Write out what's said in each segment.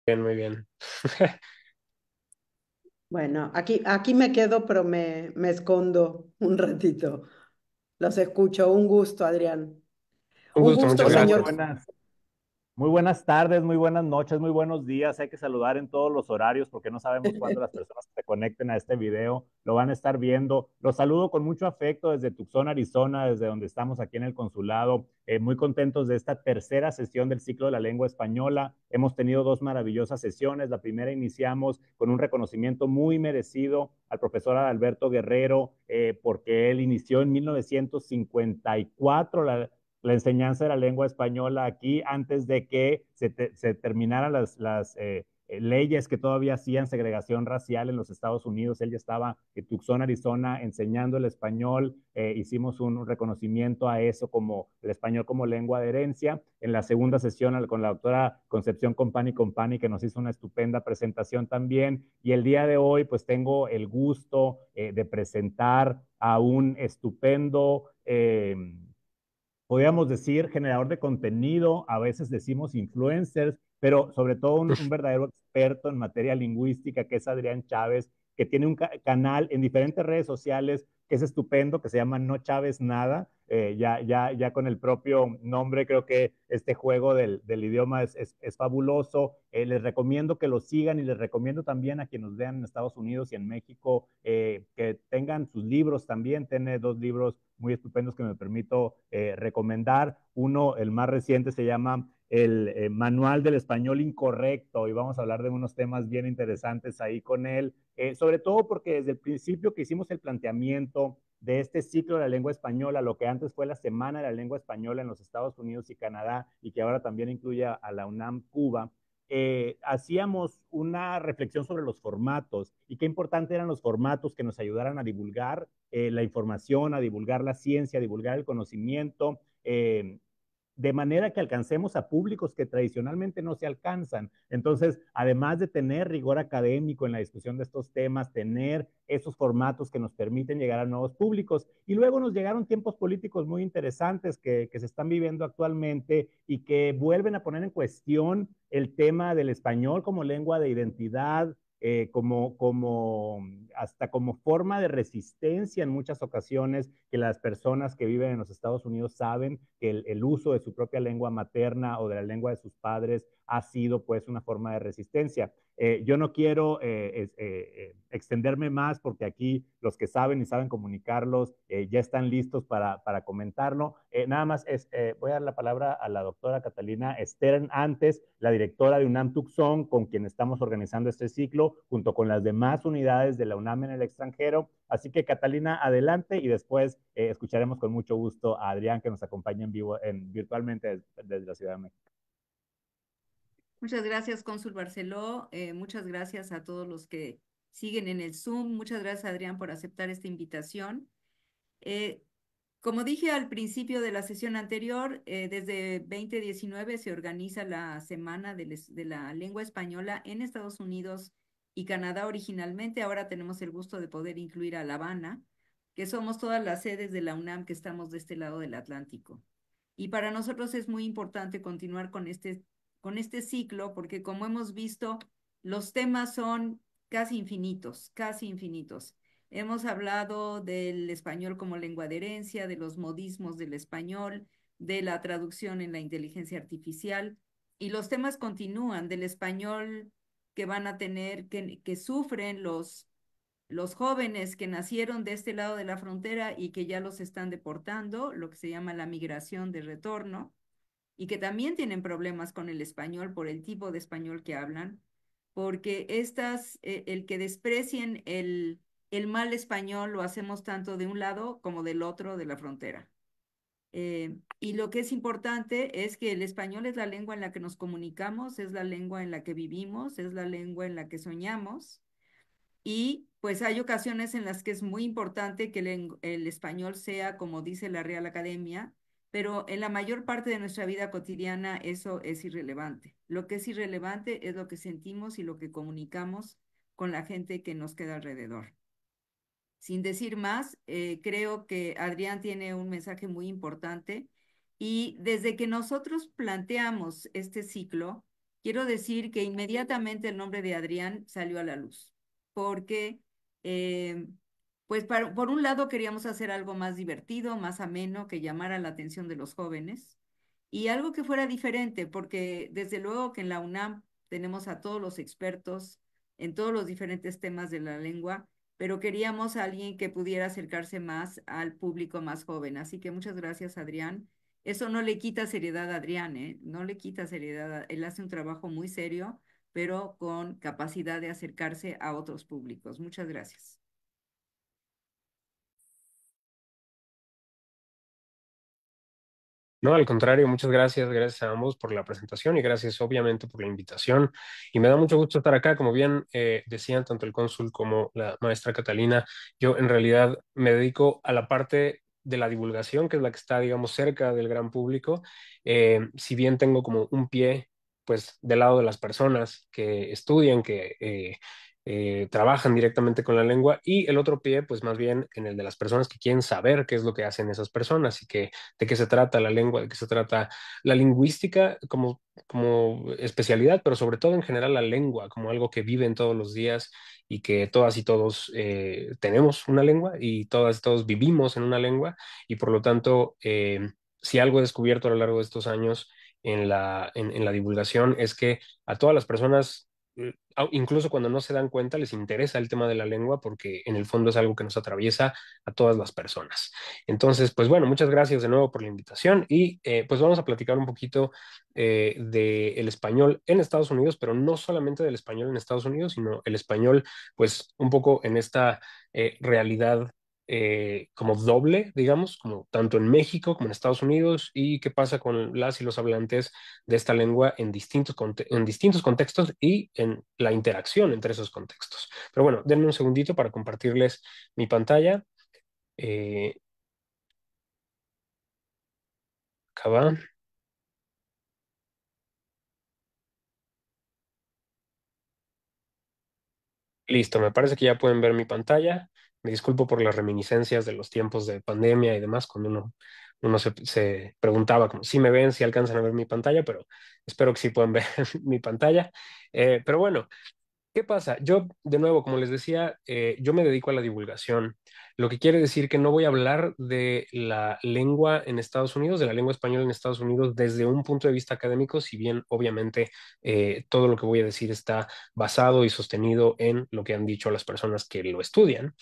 Bien, muy bien. Bueno, aquí me quedo, pero me escondo un ratito. Los escucho. Un gusto, Adrián. Un Un gusto, gusto, muchas Hola, señor. gracias. muy buenas tardes, muy buenas noches, muy buenos días. Hay que saludar en todos los horarios porque no sabemos cuándo las personas que se conecten a este video lo van a estar viendo. Los saludo con mucho afecto desde Tucson, Arizona, desde donde estamos aquí en el consulado. Muy contentos de esta tercera sesión del ciclo de la lengua española. Hemos tenido dos maravillosas sesiones. La primera iniciamos con un reconocimiento muy merecido al profesor Alberto Guerrero, porque él inició en 1954 la enseñanza de la lengua española aquí antes de que se terminaran las leyes que todavía hacían segregación racial en los Estados Unidos. Él ya estaba en Tucson, Arizona, enseñando el español. Hicimos un reconocimiento a eso como el español como lengua de herencia. En la segunda sesión con la doctora Concepción Compani, que nos hizo una estupenda presentación también. Y el día de hoy, pues tengo el gusto de presentar a un estupendo podríamos decir generador de contenido, a veces decimos influencers, pero sobre todo un verdadero experto en materia lingüística, que es Adrián Chávez, que tiene un canal en diferentes redes sociales que es estupendo, que se llama No Chávez Nada. Ya con el propio nombre, creo que este juego del idioma es fabuloso. Les recomiendo que lo sigan y les recomiendo también a quienes nos vean en Estados Unidos y en México que tengan sus libros también. Tiene dos libros muy estupendos que me permito recomendar. Uno, el más reciente, se llama el Manual del Español Incorrecto y vamos a hablar de unos temas bien interesantes ahí con él, sobre todo porque desde el principio que hicimos el planteamiento de este ciclo de la lengua española, lo que antes fue la Semana de la Lengua Española en los Estados Unidos y Canadá y que ahora también incluye a la UNAM Cuba, hacíamos una reflexión sobre los formatos y qué importante eran los formatos que nos ayudaran a divulgar la información, a divulgar la ciencia, a divulgar el conocimiento, de manera que alcancemos a públicos que tradicionalmente no se alcanzan. Entonces, además de tener rigor académico en la discusión de estos temas, tener esos formatos que nos permiten llegar a nuevos públicos. Y luego nos llegaron tiempos políticos muy interesantes que se están viviendo actualmente y que vuelven a poner en cuestión el tema del español como lengua de identidad, hasta como forma de resistencia en muchas ocasiones, que las personas que viven en los Estados Unidos saben que el uso de su propia lengua materna o de la lengua de sus padres ha sido pues una forma de resistencia. Yo no quiero extenderme más porque aquí los que saben y saben comunicarlos ya están listos para comentarlo. Nada más voy a dar la palabra a la doctora Catalina Stern antes, la directora de UNAM Tucson, con quien estamos organizando este ciclo, junto con las demás unidades de la UNAM en el extranjero. Así que Catalina, adelante y después escucharemos con mucho gusto a Adrián que nos acompaña en vivo, virtualmente desde la Ciudad de México. Muchas gracias, Cónsul Barceló. Muchas gracias a todos los que siguen en el Zoom. Muchas gracias, Adrián, por aceptar esta invitación. Eh, Como dije al principio de la sesión anterior, desde 2019 se organiza la Semana de la Lengua Española en Estados Unidos y Canadá originalmente. Ahora tenemos el gusto de poder incluir a La Habana, que somos todas las sedes de la UNAM que estamos de este lado del Atlántico. Y para nosotros es muy importante continuar con este ciclo porque como hemos visto, los temas son casi infinitos, casi infinitos. Hemos hablado del español como lengua de herencia, de los modismos del español, de la traducción en la inteligencia artificial, y los temas continúan del español que van a tener, que sufren los jóvenes que nacieron de este lado de la frontera y que ya los están deportando, lo que se llama la migración de retorno, y que también tienen problemas con el español por el tipo de español que hablan, porque el que desprecien el mal español lo hacemos tanto de un lado como del otro de la frontera. Y lo que es importante es que el español es la lengua en la que nos comunicamos, es la lengua en la que vivimos, es la lengua en la que soñamos. Y pues hay ocasiones en las que es muy importante que el español sea, como dice la Real Academia, pero en la mayor parte de nuestra vida cotidiana eso es irrelevante. Lo que es irrelevante es lo que sentimos y lo que comunicamos con la gente que nos queda alrededor. Sin decir más, creo que Adrián tiene un mensaje muy importante y desde que nosotros planteamos este ciclo, quiero decir que inmediatamente el nombre de Adrián salió a la luz, porque, eh, pues, por un lado queríamos hacer algo más divertido, más ameno, que llamara la atención de los jóvenes, y algo que fuera diferente, porque desde luego que en la UNAM tenemos a todos los expertos en todos los diferentes temas de la lengua, pero queríamos a alguien que pudiera acercarse más al público más joven. Así que muchas gracias, Adrián. Eso no le quita seriedad a Adrián, ¿eh? No le quita seriedad. Él hace un trabajo muy serio, pero con capacidad de acercarse a otros públicos. Muchas gracias. No, al contrario, muchas gracias, gracias a ambos por la presentación y gracias obviamente por la invitación. Y me da mucho gusto estar acá, como bien decían tanto el cónsul como la maestra Catalina, yo en realidad me dedico a la parte de la divulgación, que es la que está, digamos, cerca del gran público. Si bien tengo como un pie, pues, del lado de las personas que estudian, que trabajan directamente con la lengua, y el otro pie, pues, más bien en el de las personas que quieren saber qué es lo que hacen esas personas y que de qué se trata la lengua, de qué se trata la lingüística como especialidad, pero sobre todo en general la lengua como algo que viven todos los días y que todas y todos tenemos una lengua y todas y todos vivimos en una lengua y por lo tanto, si algo he descubierto a lo largo de estos años en la divulgación es que a todas las personas incluso cuando no se dan cuenta, les interesa el tema de la lengua porque en el fondo es algo que nos atraviesa a todas las personas. Entonces, pues bueno, muchas gracias de nuevo por la invitación y pues vamos a platicar un poquito del español en Estados Unidos, pero no solamente del español en Estados Unidos, sino el español pues un poco en esta realidad como doble, digamos, como tanto en México como en Estados Unidos y qué pasa con las y los hablantes de esta lengua en distintos contextos y en la interacción entre esos contextos. Pero bueno, denme un segundito para compartirles mi pantalla. Eh, Acá va. Listo, me parece que ya pueden ver mi pantalla. Me disculpo por las reminiscencias de los tiempos de pandemia y demás, cuando uno se preguntaba como si me ven, si alcanzan a ver mi pantalla, pero espero que sí puedan ver mi pantalla. Pero bueno, ¿qué pasa? Yo, de nuevo, como les decía, yo me dedico a la divulgación, lo que quiere decir que no voy a hablar de la lengua en Estados Unidos, de la lengua española en Estados Unidos desde un punto de vista académico, si bien obviamente todo lo que voy a decir está basado y sostenido en lo que han dicho las personas que lo estudian.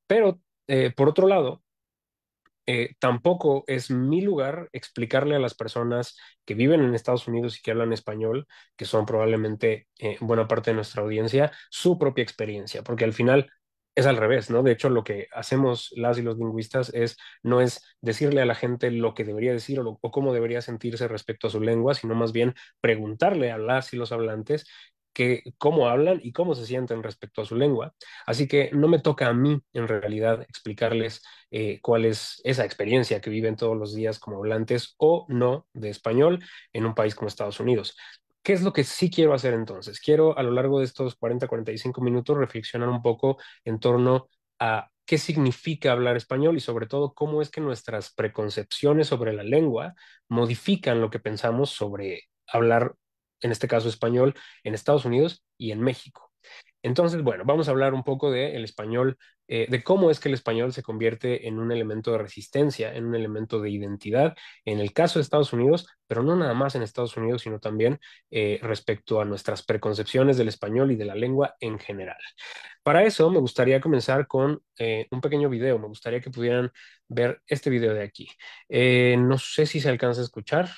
Pero, por otro lado, tampoco es mi lugar explicarle a las personas que viven en Estados Unidos y que hablan español, que son probablemente buena parte de nuestra audiencia, su propia experiencia, porque al final es al revés, ¿no? De hecho, lo que hacemos las y los lingüistas no es decirle a la gente lo que debería decir o cómo debería sentirse respecto a su lengua, sino más bien preguntarle a las y los hablantes cómo hablan y cómo se sienten respecto a su lengua. Así que no me toca a mí, en realidad, explicarles cuál es esa experiencia que viven todos los días como hablantes o no de español en un país como Estados Unidos. ¿Qué es lo que sí quiero hacer entonces? Quiero a lo largo de estos 40-45 minutos reflexionar un poco en torno a qué significa hablar español y sobre todo cómo es que nuestras preconcepciones sobre la lengua modifican lo que pensamos sobre hablar, en este caso español, en Estados Unidos y en México. Entonces, bueno, vamos a hablar un poco del español, de cómo es que el español se convierte en un elemento de resistencia, en un elemento de identidad, en el caso de Estados Unidos, pero no nada más en Estados Unidos, sino también respecto a nuestras preconcepciones del español y de la lengua en general. Para eso me gustaría comenzar con un pequeño video, me gustaría que pudieran ver este video de aquí. No sé si se alcanza a escuchar,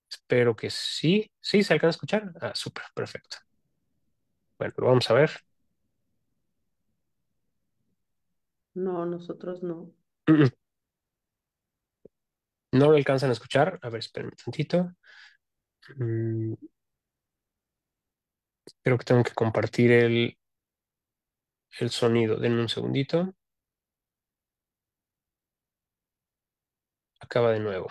espero que sí, sí, se alcanza a escuchar. Ah, súper, perfecto. Bueno, lo vamos a ver. No, nosotros no. No lo alcanzan a escuchar. A ver, espérenme un tantito. Mm, Creo que tengo que compartir el sonido. Denme un segundito. Acaba de nuevo.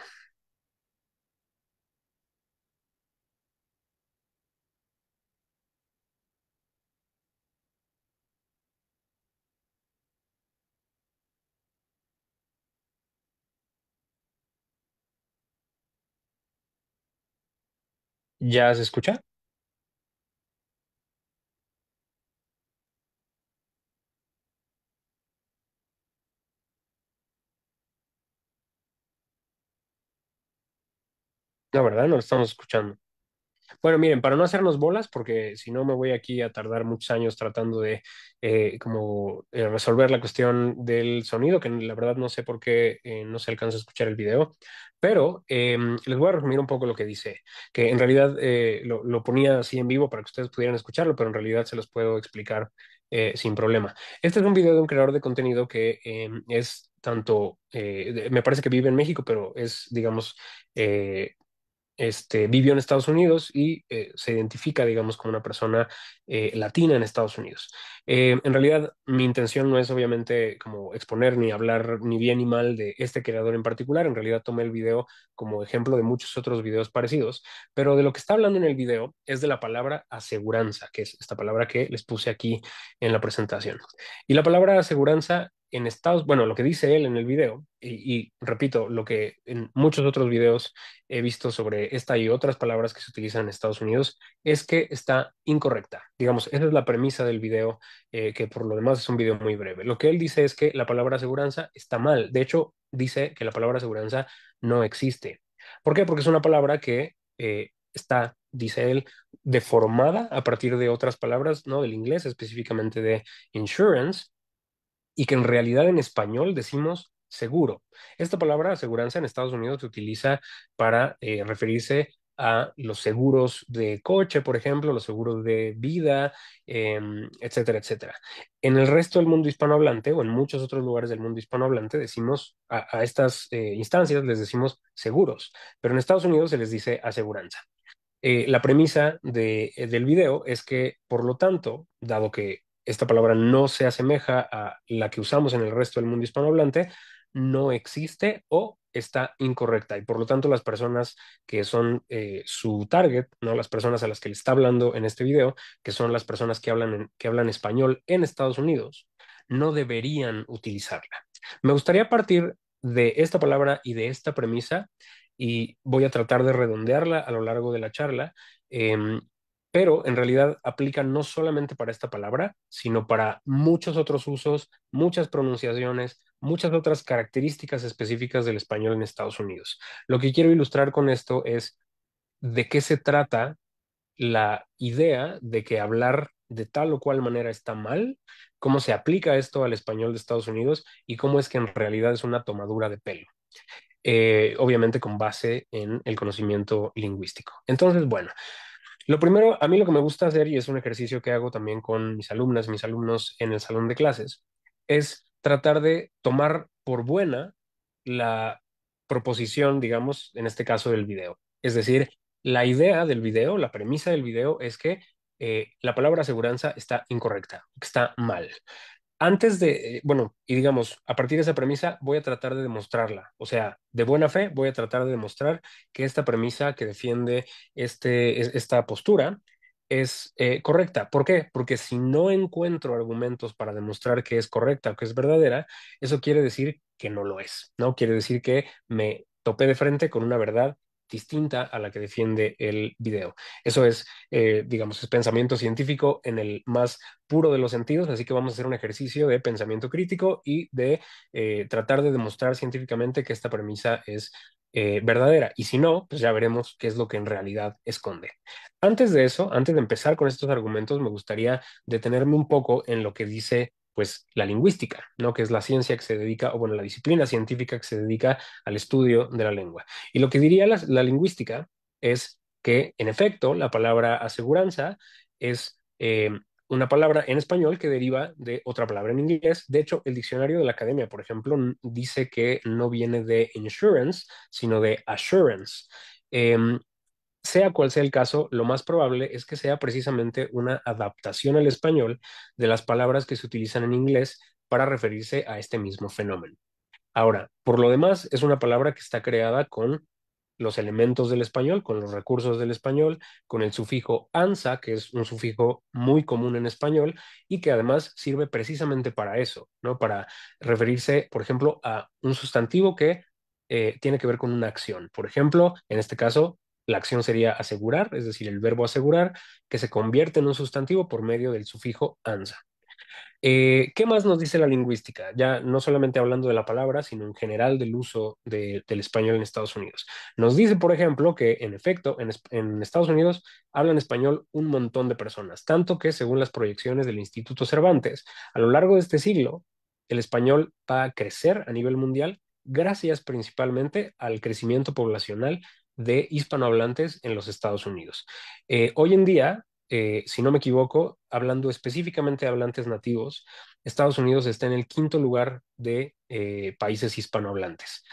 ¿Ya se escucha? La verdad, no lo estamos escuchando. Bueno, miren, para no hacernos bolas, porque si no me voy aquí a tardar muchos años tratando de resolver la cuestión del sonido, que la verdad no sé por qué no se alcanza a escuchar el video, pero les voy a resumir un poco lo que dice, que en realidad lo ponía así en vivo para que ustedes pudieran escucharlo, pero en realidad se los puedo explicar sin problema. Este es un video de un creador de contenido que es tanto, me parece que vive en México, pero es, digamos, vivió en Estados Unidos y se identifica, digamos, como una persona latina en Estados Unidos. En realidad, mi intención no es obviamente como exponer ni hablar ni bien ni mal de este creador en particular. En realidad, tomé el video como ejemplo de muchos otros videos parecidos, pero de lo que está hablando en el video es de la palabra aseguranza, que es esta palabra que les puse aquí en la presentación. Y la palabra aseguranza en Estados, bueno, lo que dice él en el video, y repito, lo que en muchos otros videos he visto sobre esta y otras palabras que se utilizan en Estados Unidos es que está incorrecta. Digamos, esa es la premisa del video, que por lo demás es un video muy breve. Lo que él dice es que la palabra aseguranza está mal. De hecho, dice que la palabra aseguranza no existe. ¿Por qué? Porque es una palabra que está, dice él, deformada a partir de otras palabras, ¿no? Del inglés, específicamente de insurance, y que en realidad en español decimos seguro. Esta palabra aseguranza en Estados Unidos se utiliza para referirse a los seguros de coche, por ejemplo, los seguros de vida, etcétera, etcétera. En el resto del mundo hispanohablante o en muchos otros lugares del mundo hispanohablante decimos a estas instancias les decimos seguros, pero en Estados Unidos se les dice aseguranza. La premisa del video es que, por lo tanto, dado que esta palabra no se asemeja a la que usamos en el resto del mundo hispanohablante, no existe o está incorrecta. Y por lo tanto, las personas que son su target, ¿no? Las personas a las que le está hablando en este video, que son las personas que hablan español en Estados Unidos, no deberían utilizarla. Me gustaría partir de esta palabra y de esta premisa y voy a tratar de redondearla a lo largo de la charla, em, pero en realidad aplica no solamente para esta palabra, sino para muchos otros usos, muchas pronunciaciones, muchas otras características específicas del español en Estados Unidos. Lo que quiero ilustrar con esto es de qué se trata la idea de que hablar de tal o cual manera está mal, cómo se aplica esto al español de Estados Unidos y cómo es que en realidad es una tomadura de pelo, obviamente con base en el conocimiento lingüístico. Entonces, bueno, lo primero, a mí lo que me gusta hacer, y es un ejercicio que hago también con mis alumnas, mis alumnos en el salón de clases, es tratar de tomar por buena la proposición, digamos, en este caso del video. Es decir, la idea del video, la premisa del video es que la palabra aseguranza está incorrecta, que está mal. Antes de, bueno, y digamos, a partir de esa premisa voy a tratar de demostrarla. O sea, de buena fe voy a tratar de demostrar que esta premisa que defiende esta postura es correcta. ¿Por qué? Porque si no encuentro argumentos para demostrar que es correcta o que es verdadera, eso quiere decir que no lo es, ¿no? Quiere decir que me topé de frente con una verdad distinta a la que defiende el video. Eso es, digamos, es pensamiento científico en el más puro de los sentidos, así que vamos a hacer un ejercicio de pensamiento crítico y de tratar de demostrar científicamente que esta premisa es verdadera. Y si no, pues ya veremos qué es lo que en realidad esconde. Antes de eso, antes de empezar con estos argumentos, me gustaría detenerme un poco en lo que dice pues la lingüística, ¿no? Que es la ciencia que se dedica, o bueno, la disciplina científica que se dedica al estudio de la lengua. Y lo que diría la lingüística es que, en efecto, la palabra aseguranza es una palabra en español que deriva de otra palabra en inglés. De hecho, el diccionario de la academia, por ejemplo, dice que no viene de insurance, sino de assurance. Em, sea cual sea el caso, lo más probable es que sea precisamente una adaptación al español de las palabras que se utilizan en inglés para referirse a este mismo fenómeno. Ahora, por lo demás, es una palabra que está creada con los elementos del español, con los recursos del español, con el sufijo ansa, que es un sufijo muy común en español y que además sirve precisamente para eso, ¿no? Para referirse, por ejemplo, a un sustantivo que tiene que ver con una acción. Por ejemplo, en este caso, la acción sería asegurar, es decir, el verbo asegurar, que se convierte en un sustantivo por medio del sufijo ansa. ¿Qué más nos dice la lingüística? Ya no solamente hablando de la palabra, sino en general del uso del español en Estados Unidos. Nos dice, por ejemplo, que en efecto, en Estados Unidos hablan español un montón de personas, tanto que según las proyecciones del Instituto Cervantes, a lo largo de este siglo, el español va a crecer a nivel mundial gracias principalmente al crecimiento poblacional de hispanohablantes en los Estados Unidos. Hoy en día, si no me equivoco, hablando específicamente de hablantes nativos, Estados Unidos está en el quinto lugar de países hispanohablantes,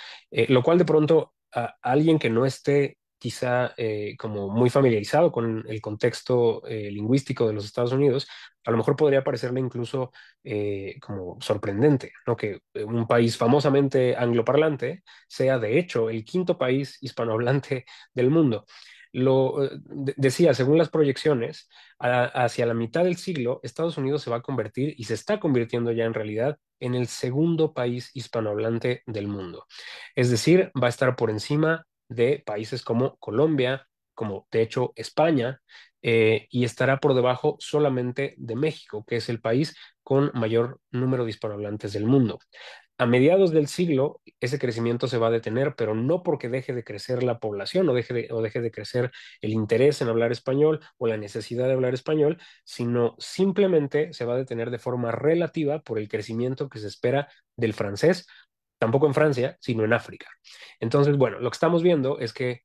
lo cual de pronto a alguien que no esté quizá como muy familiarizado con el contexto lingüístico de los Estados Unidos, a lo mejor podría parecerle incluso como sorprendente, ¿no? Que un país famosamente angloparlante sea de hecho el quinto país hispanohablante del mundo. Decía, según las proyecciones, hacia la mitad del siglo, Estados Unidos se va a convertir y se está convirtiendo ya en realidad en el segundo país hispanohablante del mundo. Es decir, va a estar por encima de países como Colombia, como de hecho España, y estará por debajo solamente de México, que es el país con mayor número de hispanohablantes del mundo. A mediados del siglo, ese crecimiento se va a detener, pero no porque deje de crecer la población o deje de crecer el interés en hablar español o la necesidad de hablar español, sino simplemente se va a detener de forma relativa por el crecimiento que se espera del francés, tampoco en Francia, sino en África. Entonces, bueno, lo que estamos viendo es que,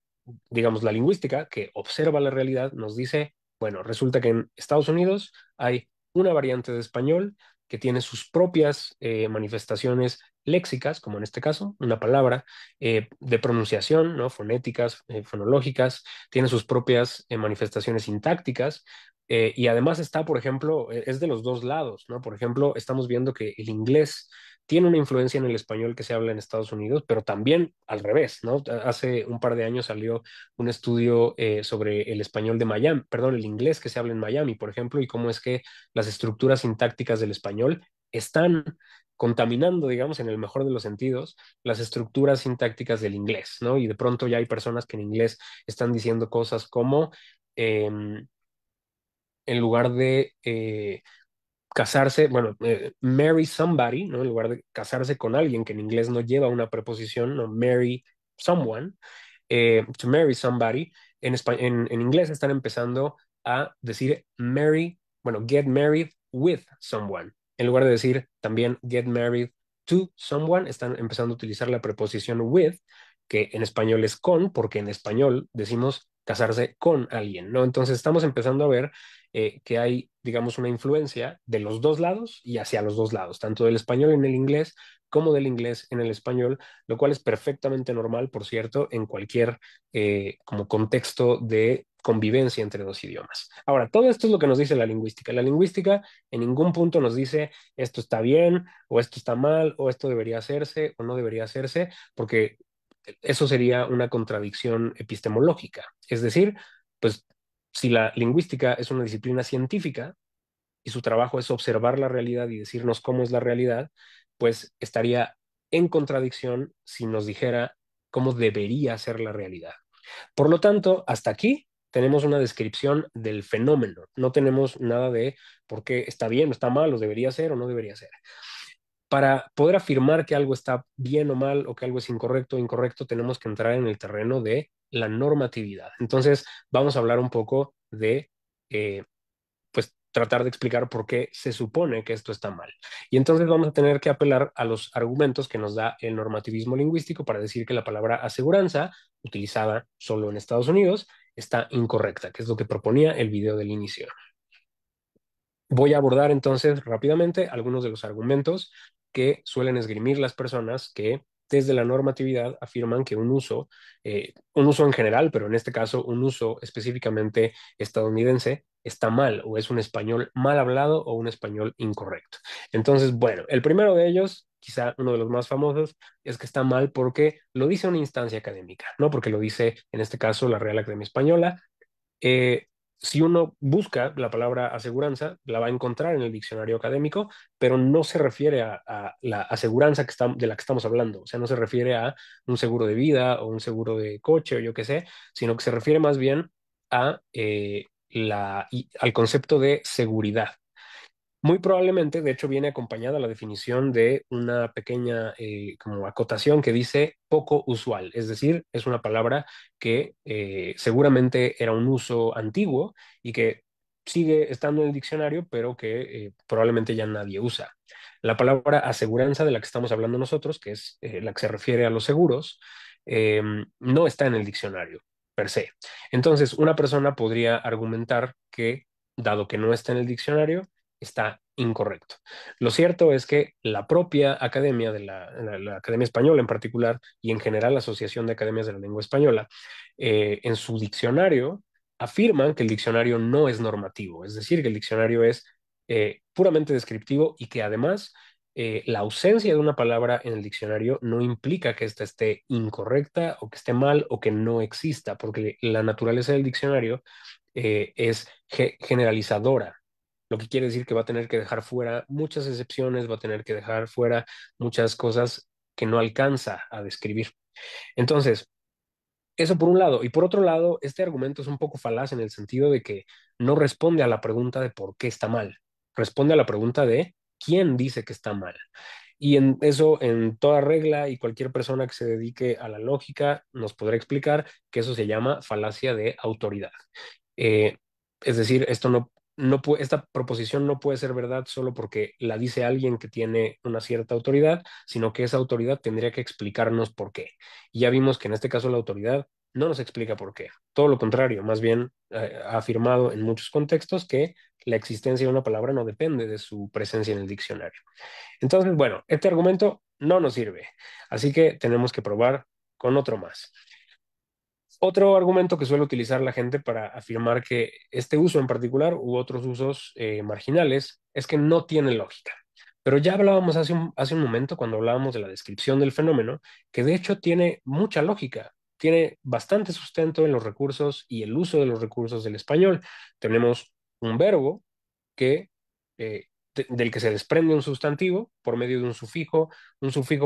digamos, la lingüística que observa la realidad nos dice, bueno, resulta que en Estados Unidos hay una variante de español que tiene sus propias manifestaciones léxicas, como en este caso, una palabra de pronunciación, ¿no? Fonéticas, fonológicas, tiene sus propias manifestaciones sintácticas, y además está, por ejemplo, es de los dos lados, ¿no? Por ejemplo, estamos viendo que el inglés tiene una influencia en el español que se habla en Estados Unidos, pero también al revés, ¿no? Hace un par de años salió un estudio sobre el español de Miami, perdón, el inglés que se habla en Miami, por ejemplo, y cómo es que las estructuras sintácticas del español están contaminando, digamos, en el mejor de los sentidos, las estructuras sintácticas del inglés, ¿no? Y de pronto ya hay personas que en inglés están diciendo cosas como, en lugar de casarse, bueno, marry somebody, ¿no? En lugar de casarse con alguien que en inglés no lleva una preposición, ¿no? Marry someone, to marry somebody, en inglés están empezando a decir marry, bueno, get married with someone. En lugar de decir también get married to someone, están empezando a utilizar la preposición with, que en español es con, porque en español decimos casarse con alguien, ¿no? Entonces estamos empezando a ver que hay, digamos, una influencia de los dos lados y hacia los dos lados, tanto del español en el inglés como del inglés en el español, lo cual es perfectamente normal, por cierto, en cualquier como contexto de convivencia entre dos idiomas. Ahora, todo esto es lo que nos dice la lingüística. La lingüística en ningún punto nos dice esto está bien o esto está mal o esto debería hacerse o no debería hacerse, porque eso sería una contradicción epistemológica. Es decir, pues si la lingüística es una disciplina científica y su trabajo es observar la realidad y decirnos cómo es la realidad, pues estaría en contradicción si nos dijera cómo debería ser la realidad. Por lo tanto, hasta aquí tenemos una descripción del fenómeno. No tenemos nada de por qué está bien o está mal, o debería ser o no debería ser. Para poder afirmar que algo está bien o mal o que algo es incorrecto o incorrecto, tenemos que entrar en el terreno de la normatividad. Entonces, vamos a hablar un poco de pues tratar de explicar por qué se supone que esto está mal. Y entonces vamos a tener que apelar a los argumentos que nos da el normativismo lingüístico para decir que la palabra aseguranza, utilizada solo en Estados Unidos, está incorrecta, que es lo que proponía el video del inicio. Voy a abordar entonces rápidamente algunos de los argumentos que suelen esgrimir las personas que desde la normatividad afirman que un uso en general, pero en este caso un uso específicamente estadounidense, está mal o es un español mal hablado o un español incorrecto. Entonces, bueno, el primero de ellos, quizá uno de los más famosos, es que está mal porque lo dice una instancia académica, no porque lo dice en este caso la Real Academia Española. si uno busca la palabra aseguranza, la va a encontrar en el diccionario académico, pero no se refiere a la aseguranza de la que estamos hablando. O sea, no se refiere a un seguro de vida o un seguro de coche o yo qué sé, sino que se refiere más bien a, al concepto de seguridad. Muy probablemente, de hecho, viene acompañada la definición de una pequeña como acotación que dice poco usual, es decir, es una palabra que seguramente era un uso antiguo y que sigue estando en el diccionario, pero que probablemente ya nadie usa. La palabra aseguranza de la que estamos hablando nosotros, que es la que se refiere a los seguros, eh, no está en el diccionario per se. Entonces, una persona podría argumentar que, dado que no está en el diccionario, está incorrecto. Lo cierto es que la propia academia, la Academia Española en particular, y en general la Asociación de Academias de la Lengua Española, en su diccionario afirman que el diccionario no es normativo, es decir, que el diccionario es puramente descriptivo y que además la ausencia de una palabra en el diccionario no implica que ésta esté incorrecta o que esté mal o que no exista, porque la naturaleza del diccionario es generalizadora, lo que quiere decir que va a tener que dejar fuera muchas excepciones, va a tener que dejar fuera muchas cosas que no alcanza a describir. Entonces, eso por un lado. Y por otro lado, este argumento es un poco falaz en el sentido de que no responde a la pregunta de por qué está mal. Responde a la pregunta de quién dice que está mal. Y en eso, en toda regla y cualquier persona que se dedique a la lógica nos podrá explicar que eso se llama falacia de autoridad. Eh, es decir, esta proposición no puede ser verdad solo porque la dice alguien que tiene una cierta autoridad, sino que esa autoridad tendría que explicarnos por qué. Y ya vimos que en este caso la autoridad no nos explica por qué. Todo lo contrario, más bien ha afirmado en muchos contextos que la existencia de una palabra no depende de su presencia en el diccionario. Entonces, bueno, este argumento no nos sirve, así que tenemos que probar con otro más. Otro argumento que suele utilizar la gente para afirmar que este uso en particular u otros usos marginales es que no tiene lógica. Pero ya hablábamos hace un momento, cuando hablábamos de la descripción del fenómeno, que de hecho tiene mucha lógica, tiene bastante sustento en los recursos y el uso de los recursos del español. Tenemos un verbo que, eh, del que se desprende un sustantivo por medio de un sufijo,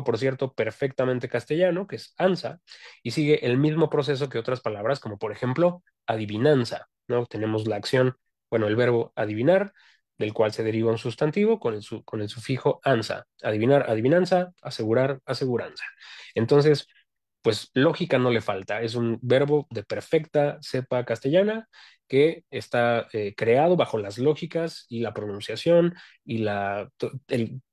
por cierto, perfectamente castellano, que es ansa, y sigue el mismo proceso que otras palabras, como por ejemplo adivinanza, ¿no? Tenemos la acción, bueno, el verbo adivinar, del cual se deriva un sustantivo con el sufijo ansa. Adivinar, adivinanza, asegurar, aseguranza. Entonces, pues lógica no le falta. Es un verbo de perfecta cepa castellana que está creado bajo las lógicas y la pronunciación y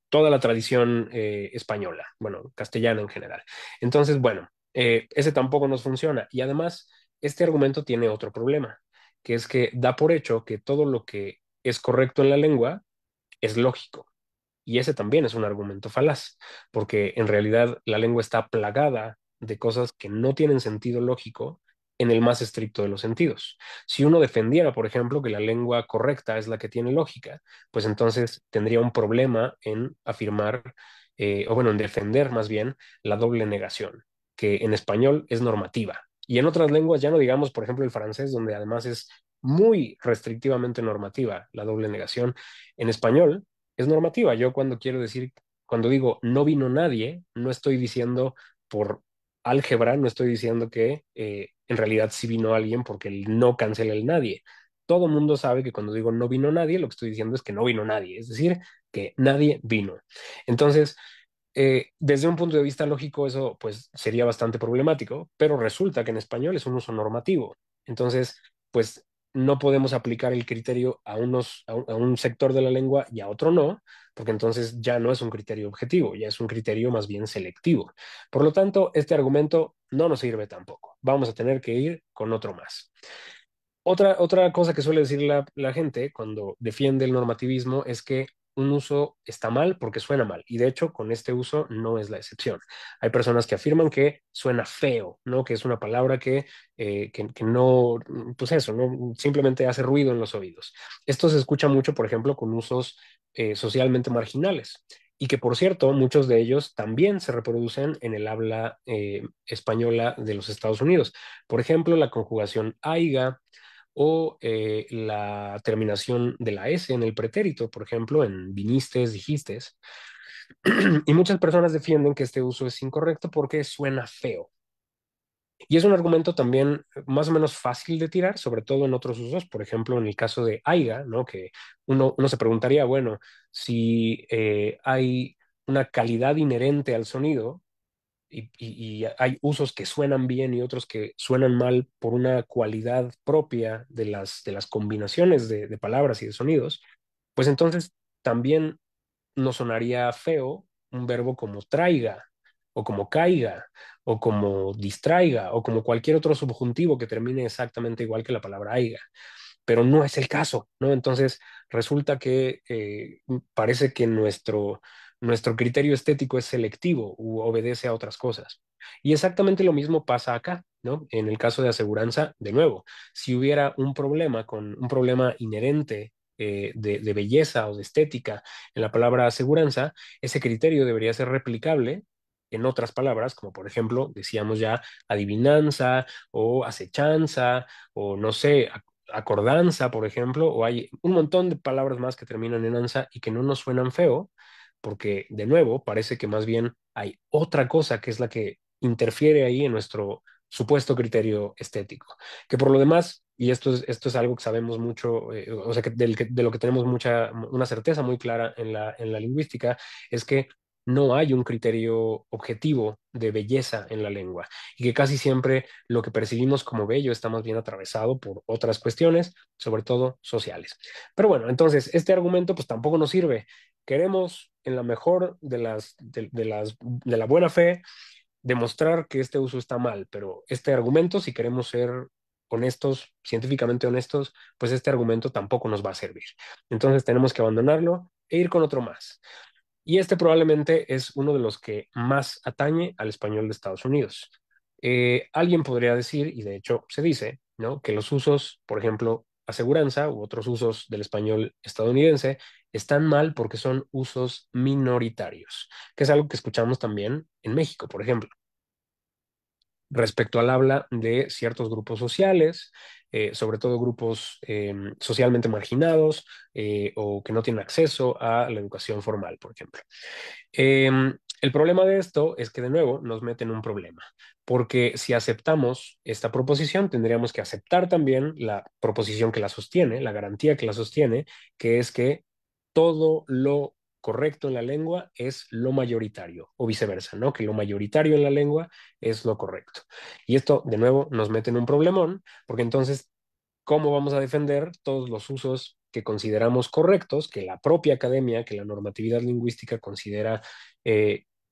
toda la tradición española, bueno, castellana en general. Entonces, bueno, ese tampoco nos funciona. Y además, este argumento tiene otro problema, que es que da por hecho que todo lo que es correcto en la lengua es lógico. Y ese también es un argumento falaz, porque en realidad la lengua está plagada de cosas que no tienen sentido lógico en el más estricto de los sentidos. Si uno defendiera, por ejemplo, que la lengua correcta es la que tiene lógica, pues entonces tendría un problema en afirmar, o bueno, en defender más bien la doble negación, que en español es normativa. Y en otras lenguas, ya no digamos, por ejemplo, el francés, donde además es muy restrictivamente normativa la doble negación, en español es normativa. Yo cuando digo no vino nadie, no estoy diciendo por álgebra, no estoy diciendo que en realidad sí vino alguien porque el no cancela el nadie. Todo mundo sabe que cuando digo no vino nadie, lo que estoy diciendo es que no vino nadie, es decir, que nadie vino. Entonces, desde un punto de vista lógico, eso pues sería bastante problemático, pero resulta que en español es un uso normativo. Entonces, pues no podemos aplicar el criterio a un sector de la lengua y a otro no, porque entonces ya no es un criterio objetivo, ya es un criterio más bien selectivo. Por lo tanto, este argumento no nos sirve tampoco. Vamos a tener que ir con otro más. Otra cosa que suele decir la gente cuando defiende el normativismo es que un uso está mal porque suena mal. Y de hecho, con este uso no es la excepción. Hay personas que afirman que suena feo, ¿no? Que es una palabra que no, pues eso, ¿no? Simplemente hace ruido en los oídos. Esto se escucha mucho, por ejemplo, con usos socialmente marginales. Y que, por cierto, muchos de ellos también se reproducen en el habla española de los Estados Unidos. Por ejemplo, la conjugación aiga o la terminación de la S en el pretérito, por ejemplo, en vinistes, dijistes. Y muchas personas defienden que este uso es incorrecto porque suena feo. Y es un argumento también más o menos fácil de tirar, sobre todo en otros usos, por ejemplo, en el caso de aiga, ¿no? Que uno se preguntaría, bueno, si hay una calidad inherente al sonido y hay usos que suenan bien y otros que suenan mal por una cualidad propia de las combinaciones de palabras y de sonidos, pues entonces también nos sonaría feo un verbo como traiga, o como caiga, o como distraiga, o como cualquier otro subjuntivo que termine exactamente igual que la palabra aiga, pero no es el caso, ¿no? Entonces resulta que parece que nuestro criterio estético es selectivo u obedece a otras cosas. Y exactamente lo mismo pasa acá, ¿no? En el caso de aseguranza, de nuevo, si hubiera un problema con un problema inherente de belleza o de estética en la palabra aseguranza, ese criterio debería ser replicable en otras palabras, como por ejemplo, decíamos ya, adivinanza o acechanza o no sé, acordanza, por ejemplo, o hay un montón de palabras más que terminan en anza y que no nos suenan feo, porque de nuevo parece que más bien hay otra cosa que es la que interfiere ahí en nuestro supuesto criterio estético, que por lo demás, y esto es algo que sabemos mucho, o sea, de lo que tenemos una certeza muy clara en la lingüística, es que no hay un criterio objetivo de belleza en la lengua y que casi siempre lo que percibimos como bello está más bien atravesado por otras cuestiones, sobre todo sociales. Pero bueno, entonces este argumento pues tampoco nos sirve. Queremos en la mejor de la buena fe demostrar que este uso está mal, pero este argumento, si queremos ser honestos, científicamente honestos, pues este argumento tampoco nos va a servir. Entonces tenemos que abandonarlo e ir con otro más. Y este probablemente es uno de los que más atañe al español de Estados Unidos. Alguien podría decir, y de hecho se dice, ¿no? Que los usos, por ejemplo, aseguranza u otros usos del español estadounidense están mal porque son usos minoritarios, que es algo que escuchamos también en México, por ejemplo, respecto al habla de ciertos grupos sociales, sobre todo grupos socialmente marginados o que no tienen acceso a la educación formal, por ejemplo. El problema de esto es que de nuevo nos mete en un problema, porque si aceptamos esta proposición, tendríamos que aceptar también la proposición que la sostiene, la garantía que la sostiene, que es que todo lo correcto en la lengua es lo mayoritario, o viceversa, ¿no? Que lo mayoritario en la lengua es lo correcto. Y esto, de nuevo, nos mete en un problemón, porque entonces cómo vamos a defender todos los usos que consideramos correctos, que la propia academia, que la normatividad lingüística considera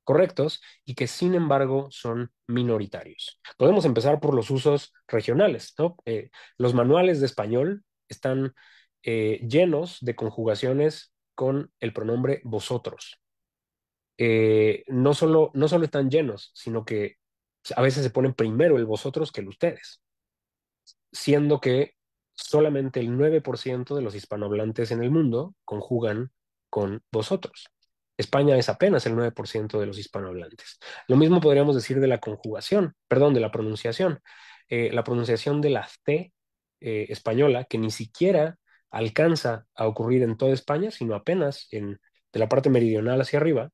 correctos y que sin embargo son minoritarios. Podemos empezar por los usos regionales, ¿no? Los manuales de español están llenos de conjugaciones con el pronombre vosotros. No solo están llenos, sino que a veces se ponen primero el vosotros que el ustedes, siendo que solamente el 9% de los hispanohablantes en el mundo conjugan con vosotros. España es apenas el 9% de los hispanohablantes. Lo mismo podríamos decir de la conjugación, perdón, de la pronunciación. La pronunciación de la C española, que ni siquiera alcanza a ocurrir en toda España, sino apenas de la parte meridional hacia arriba,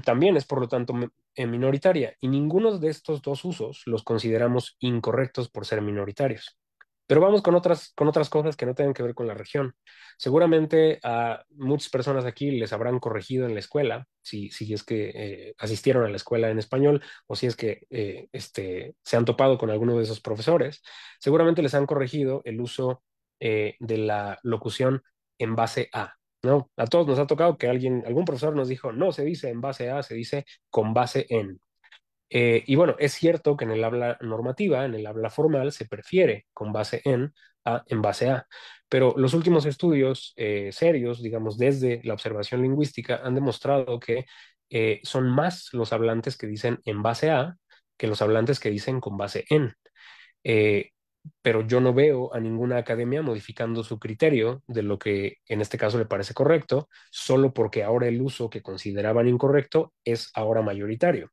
también es por lo tanto minoritaria y ninguno de estos dos usos los consideramos incorrectos por ser minoritarios. Pero vamos con otras cosas que no tienen que ver con la región. Seguramente a muchas personas aquí les habrán corregido en la escuela, si es que asistieron a la escuela en español o si es que se han topado con alguno de esos profesores. Seguramente les han corregido el uso de la locución en base a. ¿No? A todos nos ha tocado que algún profesor nos dijo, no se dice en base a, se dice con base en. Y bueno, es cierto que en el habla normativa, en el habla formal, se prefiere con base en a en base a, pero los últimos estudios serios, digamos, desde la observación lingüística, han demostrado que son más los hablantes que dicen en base a que los hablantes que dicen con base en. Eh, pero yo no veo a ninguna academia modificando su criterio de lo que en este caso le parece correcto, solo porque ahora el uso que consideraban incorrecto es ahora mayoritario.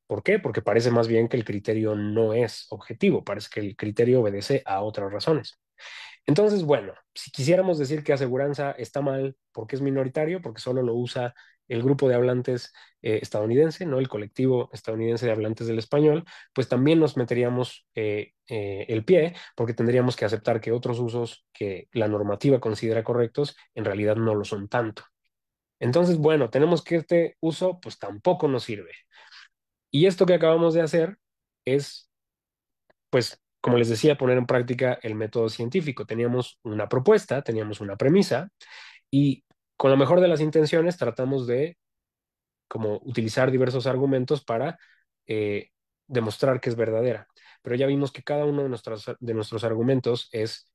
¿Por qué? Porque parece más bien que el criterio no es objetivo, parece que el criterio obedece a otras razones. Entonces, bueno, si quisiéramos decir que aseguranza está mal porque es minoritario, porque solo lo usa el grupo de hablantes estadounidense, no el colectivo estadounidense de hablantes del español, pues también nos meteríamos el pie, porque tendríamos que aceptar que otros usos que la normativa considera correctos en realidad no lo son tanto. Entonces, bueno, tenemos que este uso pues tampoco nos sirve. Y esto que acabamos de hacer es, pues, como les decía, poner en práctica el método científico. Teníamos una propuesta, teníamos una premisa y con la mejor de las intenciones tratamos de como utilizar diversos argumentos para eh, demostrar que es verdadera. Pero ya vimos que cada uno de nuestros argumentos es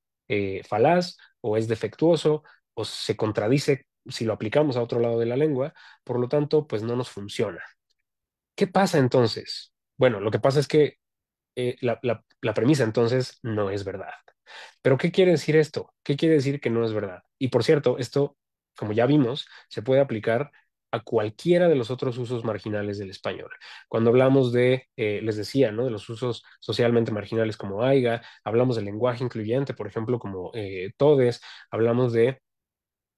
falaz o es defectuoso o se contradice si lo aplicamos a otro lado de la lengua, por lo tanto, pues no nos funciona. ¿Qué pasa entonces? Bueno, lo que pasa es que la premisa entonces no es verdad. Pero ¿qué quiere decir esto? ¿Qué quiere decir que no es verdad? Y por cierto, esto, como ya vimos, se puede aplicar a cualquiera de los otros usos marginales del español. Cuando hablamos de, les decía, ¿no? De los usos socialmente marginales como aiga, hablamos del lenguaje incluyente, por ejemplo, como todes, hablamos de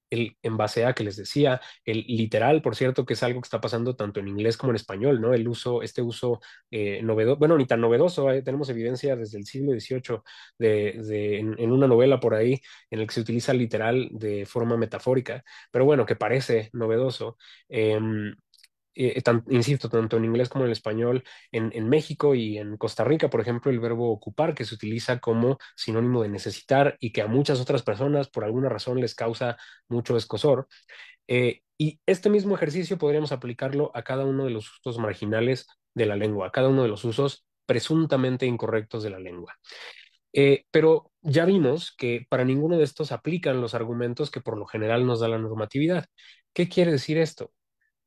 el en base a que les decía, el literal, por cierto, que es algo que está pasando tanto en inglés como en español, ¿no? El uso, este uso novedoso, bueno, ni tan novedoso, tenemos evidencia desde el siglo XVIII en una novela por ahí en el que se utiliza literal de forma metafórica, pero bueno, que parece novedoso. Insisto, tanto en inglés como en español, en México y en Costa Rica, por ejemplo, el verbo ocupar, que se utiliza como sinónimo de necesitar y que a muchas otras personas por alguna razón les causa mucho escozor. Y este mismo ejercicio podríamos aplicarlo a cada uno de los usos marginales de la lengua, a cada uno de los usos presuntamente incorrectos de la lengua. Pero ya vimos que para ninguno de estos aplican los argumentos que por lo general nos da la normatividad. ¿Qué quiere decir esto?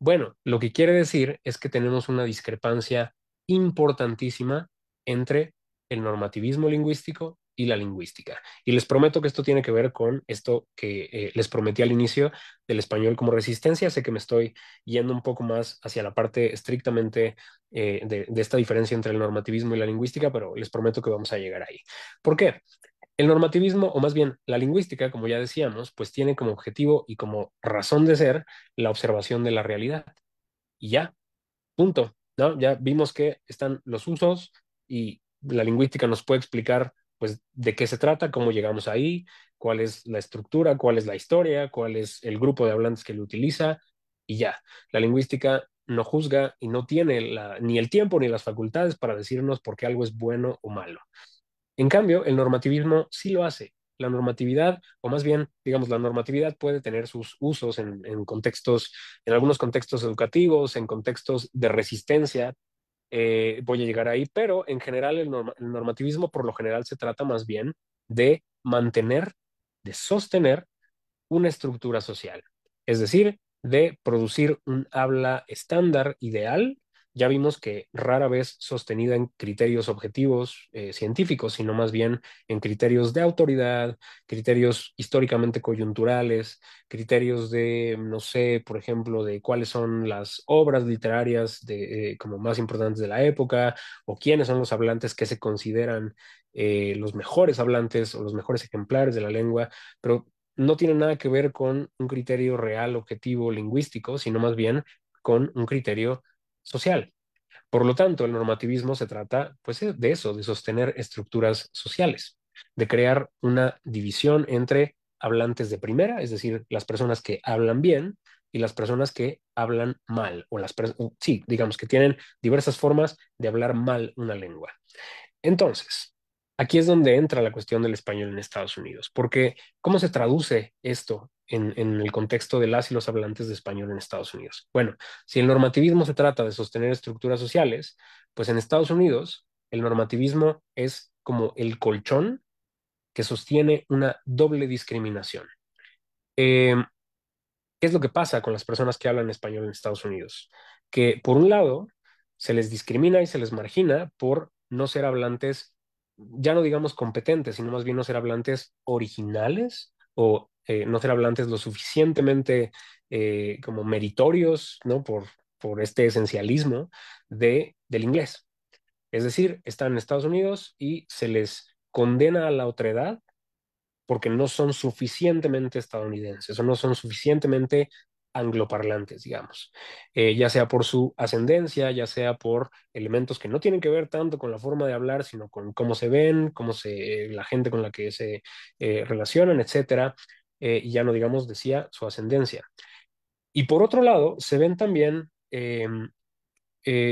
Bueno, lo que quiere decir es que tenemos una discrepancia importantísima entre el normativismo lingüístico y la lingüística. Y les prometo que esto tiene que ver con esto que les prometí al inicio del español como resistencia. Sé que me estoy yendo un poco más hacia la parte estrictamente de esta diferencia entre el normativismo y la lingüística, pero les prometo que vamos a llegar ahí. ¿Por qué? El normativismo, o más bien la lingüística, como ya decíamos, pues tiene como objetivo y como razón de ser la observación de la realidad. Y ya, punto, ¿no? Ya vimos que están los usos y la lingüística nos puede explicar, pues, de qué se trata, cómo llegamos ahí, cuál es la estructura, cuál es la historia, cuál es el grupo de hablantes que lo utiliza, y ya. La lingüística no juzga y no tiene ni el tiempo ni las facultades para decirnos por qué algo es bueno o malo. En cambio, el normativismo sí lo hace. La normatividad, o más bien, digamos, la normatividad puede tener sus usos en contextos, en algunos contextos educativos, en contextos de resistencia. Voy a llegar ahí, pero en general el normativismo por lo general se trata más bien de mantener, de sostener una estructura social, es decir, de producir un habla estándar ideal. Ya vimos que rara vez sostenida en criterios objetivos científicos, sino más bien en criterios de autoridad, criterios históricamente coyunturales, criterios de, no sé, por ejemplo, de cuáles son las obras literarias como más importantes de la época, o quiénes son los hablantes que se consideran los mejores hablantes o los mejores ejemplares de la lengua, pero no tiene nada que ver con un criterio real, objetivo, lingüístico, sino más bien con un criterio social. Por lo tanto, el normativismo se trata, pues, de eso, de sostener estructuras sociales, de crear una división entre hablantes de primera, es decir, las personas que hablan bien y las personas que hablan mal, o sí, digamos que tienen diversas formas de hablar mal una lengua. Entonces, aquí es donde entra la cuestión del español en Estados Unidos, porque ¿cómo se traduce esto en el contexto de las y los hablantes de español en Estados Unidos? Bueno, si el normativismo se trata de sostener estructuras sociales, pues en Estados Unidos el normativismo es como el colchón que sostiene una doble discriminación. Eh, ¿Qué es lo que pasa con las personas que hablan español en Estados Unidos? Que por un lado se les discrimina y se les margina por no ser hablantes, ya no digamos competentes, sino más bien no ser hablantes originales o no ser hablantes lo suficientemente como meritorios, ¿no? Por este esencialismo de del inglés. Es decir, están en Estados Unidos y se les condena a la otredad porque no son suficientemente estadounidenses o no son suficientemente angloparlantes, digamos, ya sea por su ascendencia, ya sea por elementos que no tienen que ver tanto con la forma de hablar, sino con cómo se ven, la gente con la que se relacionan, etcétera, y ya no digamos, decía, su ascendencia. Y por otro lado, se ven también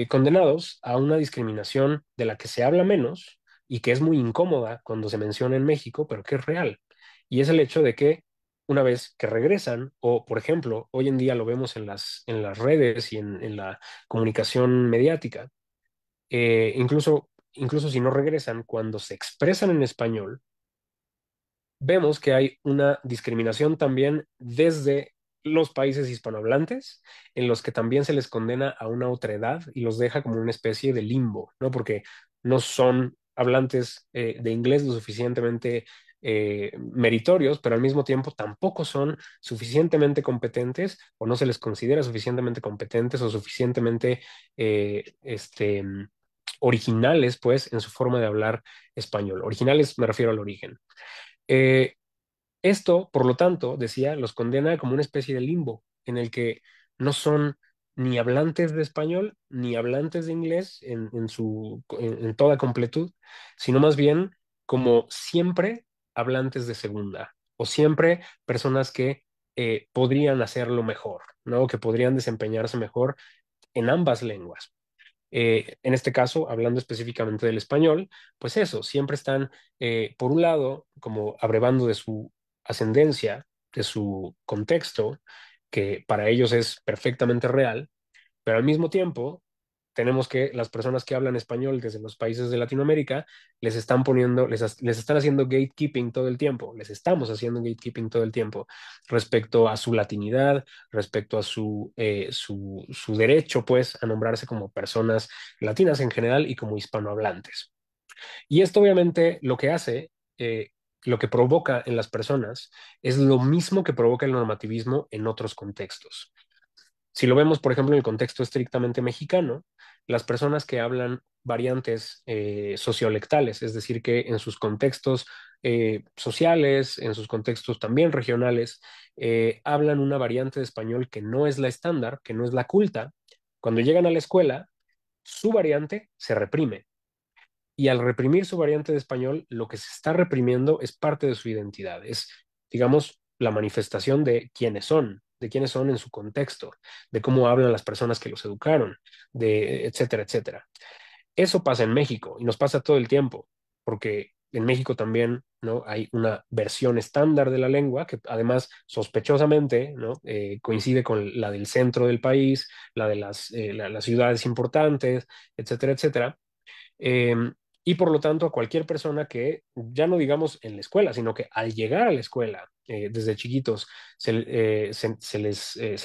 condenados a una discriminación de la que se habla menos y que es muy incómoda cuando se menciona en México, pero que es real. Y es el hecho de que una vez que regresan, o por ejemplo, hoy en día lo vemos en las redes y en la comunicación mediática, incluso si no regresan, cuando se expresan en español, vemos que hay una discriminación también desde los países hispanohablantes, en los que también se les condena a una otredad y los deja como una especie de limbo, ¿no? Porque no son hablantes de inglés lo suficientemente meritorios, pero al mismo tiempo tampoco son suficientemente competentes o no se les considera suficientemente competentes o suficientemente originales, pues, en su forma de hablar español. Originales me refiero al origen. Eh, Esto, por lo tanto, decía, los condena como una especie de limbo en el que no son ni hablantes de español ni hablantes de inglés en toda completud, sino más bien como siempre hablantes de segunda o siempre personas que podrían hacerlo mejor, ¿no? Que podrían desempeñarse mejor en ambas lenguas. En este caso, hablando específicamente del español, pues eso, siempre están, por un lado, como abrevando de su ascendencia, de su contexto, que para ellos es perfectamente real, pero al mismo tiempo tenemos que las personas que hablan español desde los países de Latinoamérica les están poniendo, les están haciendo gatekeeping todo el tiempo, les estamos haciendo gatekeeping todo el tiempo respecto a su latinidad, respecto a su derecho, pues, a nombrarse como personas latinas en general y como hispanohablantes. Y esto obviamente lo que hace, lo que provoca en las personas es lo mismo que provoca el normativismo en otros contextos. Si lo vemos, por ejemplo, en el contexto estrictamente mexicano, las personas que hablan variantes sociolectales, es decir, que en sus contextos sociales, en sus contextos también regionales, hablan una variante de español que no es la estándar, que no es la culta, cuando llegan a la escuela, su variante se reprime. Y al reprimir su variante de español, lo que se está reprimiendo es parte de su identidad, es, digamos, la manifestación de quiénes son en su contexto, de cómo hablan las personas que los educaron, de etcétera, etcétera. Eso pasa en México y nos pasa todo el tiempo, porque en México también, ¿no? Hay una versión estándar de la lengua que además sospechosamente, ¿no? Coincide con la del centro del país, la de las ciudades importantes, etcétera, etcétera. Eh, y por lo tanto, a cualquier persona que, ya no digamos en la escuela, sino que al llegar a la escuela, desde chiquitos, se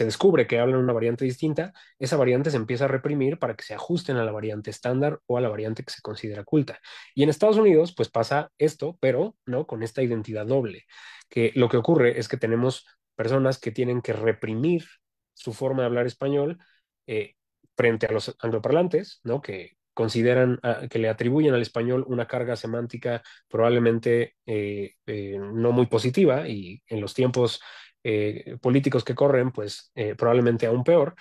descubre que hablan una variante distinta, esa variante se empieza a reprimir para que se ajusten a la variante estándar o a la variante que se considera culta. Y en Estados Unidos, pues pasa esto, pero no con esta identidad doble, que lo que ocurre es que tenemos personas que tienen que reprimir su forma de hablar español eh, frente a los angloparlantes, ¿no? Que consideran que le atribuyen al español una carga semántica probablemente no muy positiva y en los tiempos políticos que corren, pues probablemente aún peor.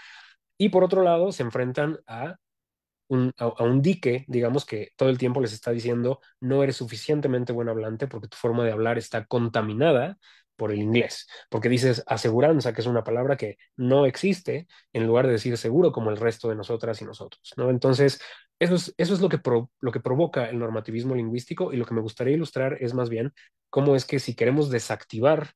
Y por otro lado, se enfrentan a un dique, digamos, que todo el tiempo les está diciendo, no eres suficientemente buen hablante porque tu forma de hablar está contaminada por el inglés, porque dices aseguranza, que es una palabra que no existe, en lugar de decir seguro como el resto de nosotras y nosotros, ¿no? Entonces, eso es lo que provoca el normativismo lingüístico y lo que me gustaría ilustrar es más bien cómo es que si queremos desactivar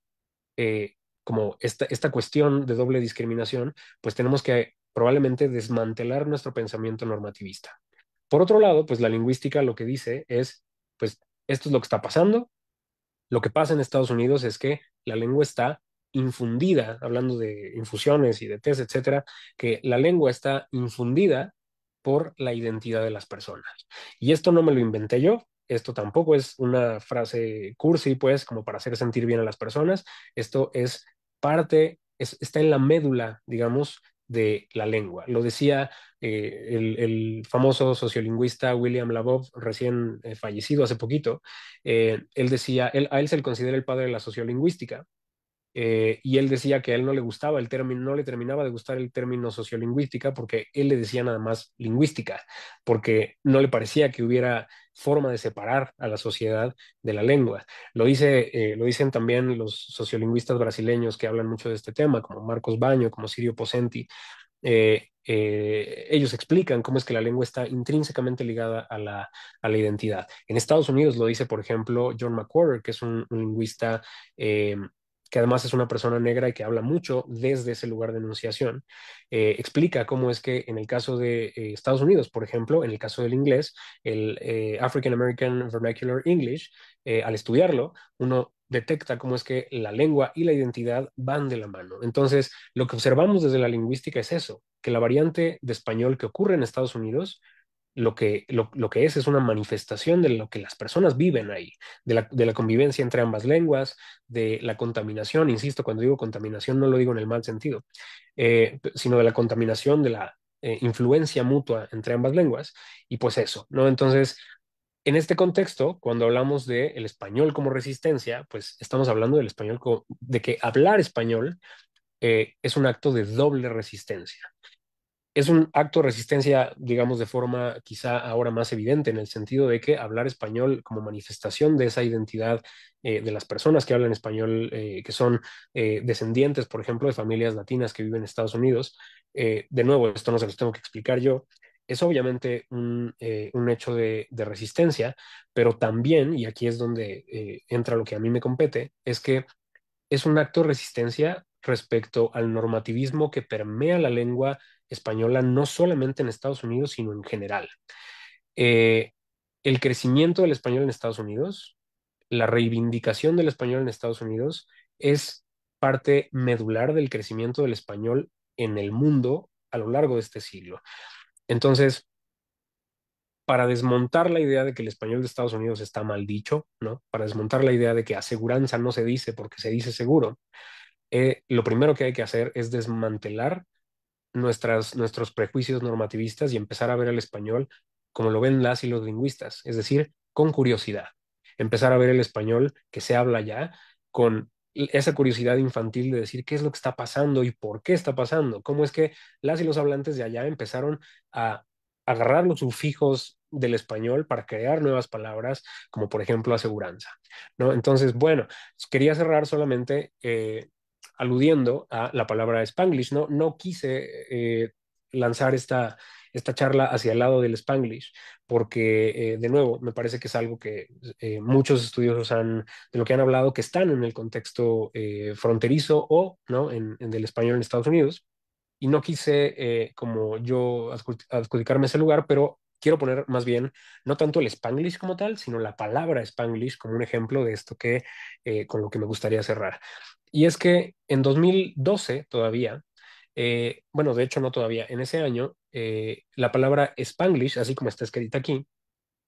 como esta cuestión de doble discriminación, pues tenemos que probablemente desmantelar nuestro pensamiento normativista. Por otro lado, pues la lingüística lo que dice es, pues esto es lo que está pasando. Lo que pasa en Estados Unidos es que la lengua está infundida, hablando de infusiones y de test, etcétera, que la lengua está infundida por la identidad de las personas. Y esto no me lo inventé yo, esto tampoco es una frase cursi, pues, como para hacer sentir bien a las personas, esto es parte, está en la médula, digamos, de la lengua. Lo decía el famoso sociolingüista William Labov, recién fallecido hace poquito. Él decía, a él se le considera el padre de la sociolingüística. Y él decía que a él no le gustaba el término, no le terminaba de gustar el término sociolingüística porque él le decía nada más lingüística, porque no le parecía que hubiera forma de separar a la sociedad de la lengua. Lo dicen también los sociolingüistas brasileños que hablan mucho de este tema, como Marcos Baño, como Sirio Pocenti. Ellos explican cómo es que la lengua está intrínsecamente ligada a la identidad. En Estados Unidos lo dice, por ejemplo, John McWhorter, que es un lingüista eh, que además es una persona negra y que habla mucho desde ese lugar de enunciación. Explica cómo es que en el caso de Estados Unidos, por ejemplo, en el caso del inglés, el African American Vernacular English, al estudiarlo, uno detecta cómo es que la lengua y la identidad van de la mano. Entonces, lo que observamos desde la lingüística es eso, que la variante de español que ocurre en Estados Unidos, lo que es una manifestación de lo que las personas viven ahí, de la convivencia entre ambas lenguas, de la contaminación, insisto, cuando digo contaminación no lo digo en el mal sentido, sino de la contaminación, de la influencia mutua entre ambas lenguas, y pues eso, ¿no? Entonces, en este contexto, cuando hablamos de el español como resistencia, pues estamos hablando del español, de que hablar español es un acto de doble resistencia. Es un acto de resistencia, digamos, de forma quizá ahora más evidente, en el sentido de que hablar español como manifestación de esa identidad de las personas que hablan español, que son descendientes, por ejemplo, de familias latinas que viven en Estados Unidos. De nuevo, esto no se los tengo que explicar yo. Es obviamente un hecho de resistencia, pero también, y aquí es donde entra lo que a mí me compete, es que es un acto de resistencia respecto al normativismo que permea la lengua española, no solamente en Estados Unidos, sino en general. Eh, el crecimiento del español en Estados Unidos, la reivindicación del español en Estados Unidos, es parte medular del crecimiento del español en el mundo a lo largo de este siglo. Entonces, para desmontar la idea de que el español de Estados Unidos está mal dicho, ¿no? Para desmontar la idea de que aseguranza no se dice porque se dice seguro, lo primero que hay que hacer es desmantelar nuestros prejuicios normativistas y empezar a ver el español como lo ven las y los lingüistas, es decir, con curiosidad. Empezar a ver el español que se habla ya con esa curiosidad infantil de decir qué es lo que está pasando y por qué está pasando, cómo es que las y los hablantes de allá empezaron a agarrar los sufijos del español para crear nuevas palabras, como por ejemplo aseguranza, ¿no? Entonces, bueno, quería cerrar solamente aludiendo a la palabra Spanglish, ¿no? No quise lanzar esta charla hacia el lado del Spanglish, porque de nuevo, me parece que es algo que muchos estudiosos de lo que han hablado, que están en el contexto fronterizo o, ¿no? Del español en Estados Unidos, y no quise como yo adjudicarme ese lugar, pero quiero poner más bien no tanto el Spanglish como tal, sino la palabra Spanglish como un ejemplo de esto que con lo que me gustaría cerrar. Y es que en 2012 todavía, bueno, de hecho no todavía, en ese año, la palabra Spanglish, así como está escrita aquí,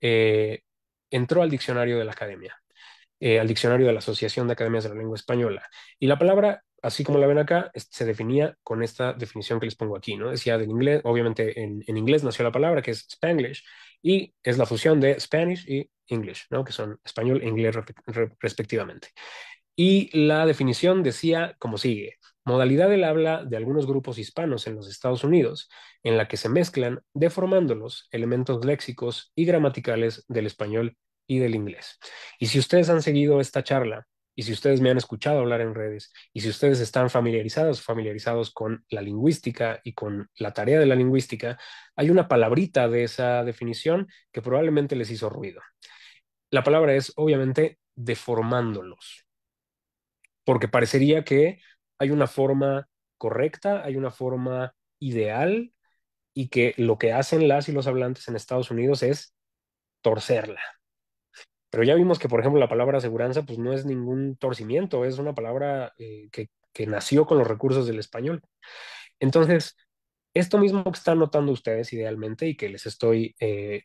eh, entró al diccionario de la academia, al diccionario de la Asociación de Academias de la Lengua Española. Y la palabra, así como la ven acá, se definía con esta definición que les pongo aquí, ¿no? Decía del inglés, obviamente en inglés nació la palabra, que es Spanglish, y es la fusión de Spanish y English, ¿no? Que son español e inglés respectivamente. Y la definición decía como sigue: modalidad del habla de algunos grupos hispanos en los Estados Unidos, en la que se mezclan, deformándolos, elementos léxicos y gramaticales del español y del inglés. Y si ustedes han seguido esta charla, y si ustedes me han escuchado hablar en redes, y si ustedes están familiarizados con la lingüística y con la tarea de la lingüística, hay una palabrita de esa definición que probablemente les hizo ruido. La palabra es, obviamente, deformándolos, porque parecería que hay una forma correcta, hay una forma ideal y que lo que hacen las y los hablantes en Estados Unidos es torcerla. Pero ya vimos que, por ejemplo, la palabra aseguranza pues no es ningún torcimiento, es una palabra que nació con los recursos del español. Entonces, esto mismo que están notando ustedes idealmente y que les estoy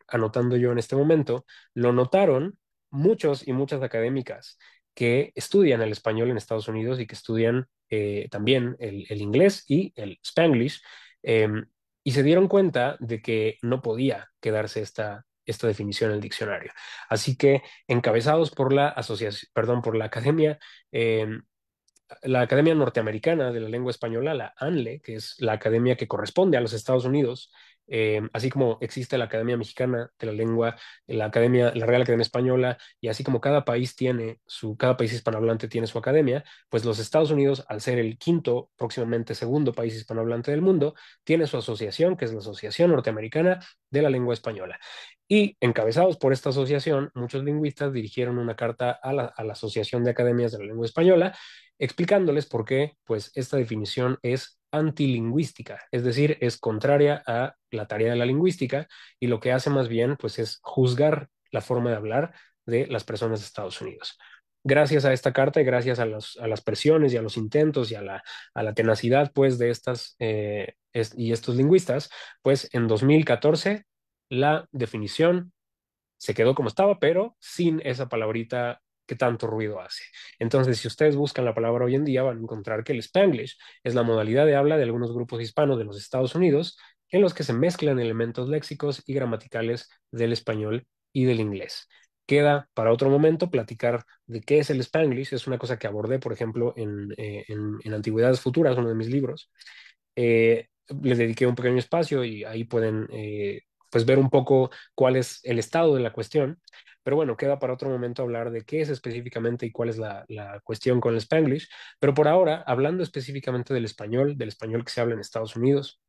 anotando yo en este momento, lo notaron muchos y muchas académicas que estudian el español en Estados Unidos y que estudian también el inglés y el Spanglish, y se dieron cuenta de que no podía quedarse esta definición en el diccionario. Así que, encabezados por la asociación, perdón, por la Academia Norteamericana de la Lengua Española, la ANLE, que es la academia que corresponde a los Estados Unidos, así como existe la Academia Mexicana de la Lengua, la Real Academia Española, y así como cada país hispanohablante tiene su academia, pues los Estados Unidos, al ser el quinto, próximamente segundo país hispanohablante del mundo, tiene su asociación, que es la Asociación Norteamericana de la Lengua Española. Y encabezados por esta asociación, muchos lingüistas dirigieron una carta a la Asociación de Academias de la Lengua Española, explicándoles por qué, pues, esta definición es antilingüística, es decir, es contraria a la tarea de la lingüística, y lo que hace más bien, pues, es juzgar la forma de hablar de las personas de Estados Unidos. Gracias a esta carta y gracias a las presiones y a los intentos y a la tenacidad, pues, de y estos lingüistas, pues, en 2014 la definición se quedó como estaba, pero sin esa palabrita que tanto ruido hace. Entonces, si ustedes buscan la palabra hoy en día, van a encontrar que el Spanglish es la modalidad de habla de algunos grupos hispanos de los Estados Unidos en los que se mezclan elementos léxicos y gramaticales del español y del inglés. Queda para otro momento platicar de qué es el Spanglish. Es una cosa que abordé, por ejemplo, en Antigüedades Futuras, uno de mis libros. Les dediqué un pequeño espacio y ahí pueden pues ver un poco cuál es el estado de la cuestión. Pero bueno, queda para otro momento hablar de qué es específicamente y cuál es la cuestión con el Spanglish. Pero por ahora, hablando específicamente del español que se habla en Estados Unidos,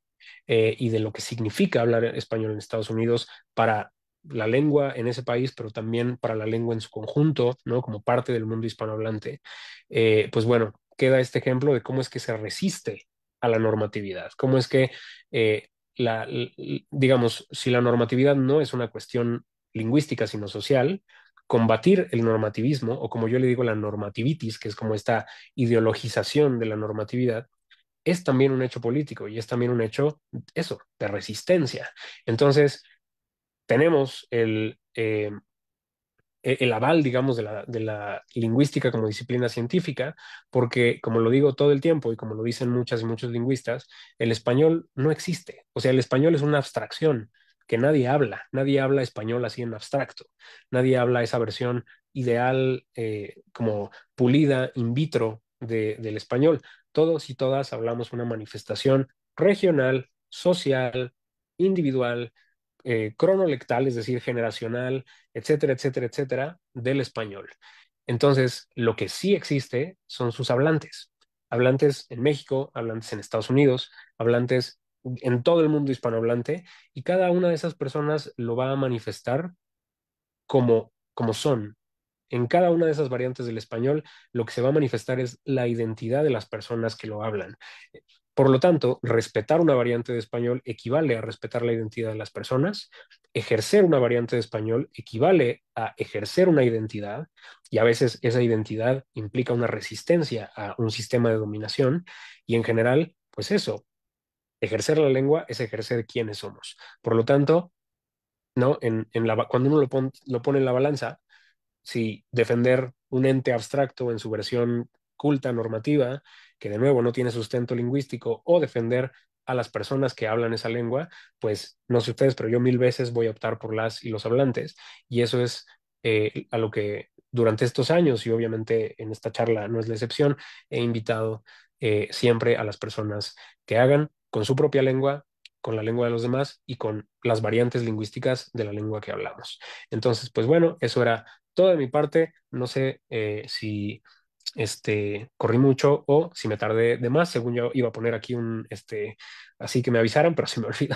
y de lo que significa hablar español en Estados Unidos para la lengua en ese país, pero también para la lengua en su conjunto, ¿no? Como parte del mundo hispanohablante, pues bueno, queda este ejemplo de cómo es que se resiste a la normatividad, cómo es que, eh, digamos, si la normatividad no es una cuestión lingüística, sino social, combatir el normativismo, o como yo le digo, la normativitis, que es como esta ideologización de la normatividad, es también un hecho político y es también un hecho, eso, de resistencia. Entonces, tenemos el aval, digamos, de la lingüística como disciplina científica, porque, como lo digo todo el tiempo y como lo dicen muchas y muchos lingüistas, el español no existe. O sea, el español es una abstracción que nadie habla español así en abstracto, nadie habla esa versión ideal, como pulida, in vitro del español. Todos y todas hablamos una manifestación regional, social, individual, cronolectal, es decir, generacional, etcétera, etcétera, etcétera, del español. Entonces, lo que sí existe son sus hablantes. Hablantes en México, hablantes en Estados Unidos, hablantes en todo el mundo hispanohablante, y cada una de esas personas lo va a manifestar como son. En cada una de esas variantes del español, lo que se va a manifestar es la identidad de las personas que lo hablan. Por lo tanto, respetar una variante de español equivale a respetar la identidad de las personas. Ejercer una variante de español equivale a ejercer una identidad, y a veces esa identidad implica una resistencia a un sistema de dominación, y en general, pues eso, ejercer la lengua es ejercer quiénes somos. Por lo tanto, ¿no? Cuando uno lo pone en la balanza, si defender un ente abstracto en su versión culta, normativa, que de nuevo no tiene sustento lingüístico, o defender a las personas que hablan esa lengua, pues no sé ustedes, pero yo mil veces voy a optar por las y los hablantes, y eso es a lo que durante estos años, y obviamente en esta charla no es la excepción, he invitado siempre a las personas que hagan con su propia lengua, con la lengua de los demás y con las variantes lingüísticas de la lengua que hablamos. Entonces, pues bueno, eso era todo de mi parte. No sé si corrí mucho o si me tardé de más. Según yo iba a poner aquí así que me avisaran, pero se me olvidó.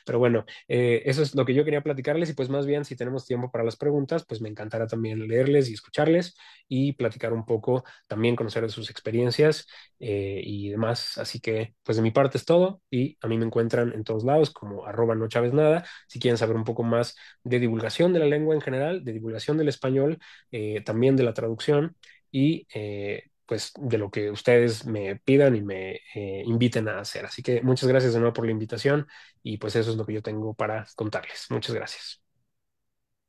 Pero bueno, eso es lo que yo quería platicarles, y pues más bien, si tenemos tiempo para las preguntas, pues me encantará también leerles y escucharles y platicar un poco, también conocer de sus experiencias y demás. Así que pues de mi parte es todo, y a mí me encuentran en todos lados como @nochavezNada. Si quieren saber un poco más de divulgación de la lengua en general, de divulgación del español, también de la traducción, y pues de lo que ustedes me pidan y me inviten a hacer. Así que muchas gracias de nuevo por la invitación, y pues eso es lo que yo tengo para contarles. Muchas gracias.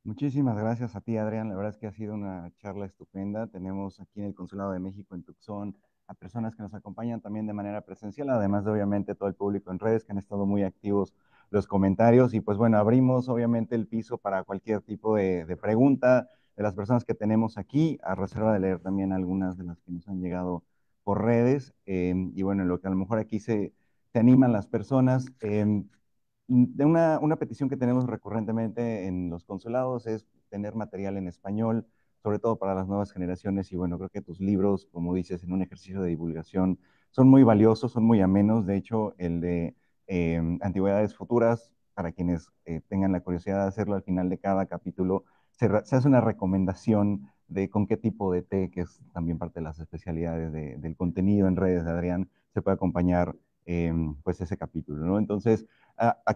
Muchísimas gracias a ti, Adrián. La verdad es que ha sido una charla estupenda. Tenemos aquí en el Consulado de México en Tucson a personas que nos acompañan también de manera presencial, además de obviamente todo el público en redes que han estado muy activos los comentarios. Y pues bueno, abrimos obviamente el piso para cualquier tipo de pregunta de las personas que tenemos aquí, a reserva de leer también algunas de las que nos han llegado por redes. Y bueno, en lo que a lo mejor aquí se animan las personas. De una petición que tenemos recurrentemente en los consulados es tener material en español, sobre todo para las nuevas generaciones. Y bueno, creo que tus libros, como dices, en un ejercicio de divulgación, son muy valiosos, son muy amenos. De hecho, el de Antigüedades Futuras, para quienes tengan la curiosidad de hacerlo al final de cada capítulo, se hace una recomendación de con qué tipo de té, que es también parte de las especialidades del contenido en redes de Adrián, se puede acompañar pues ese capítulo, ¿no? Entonces,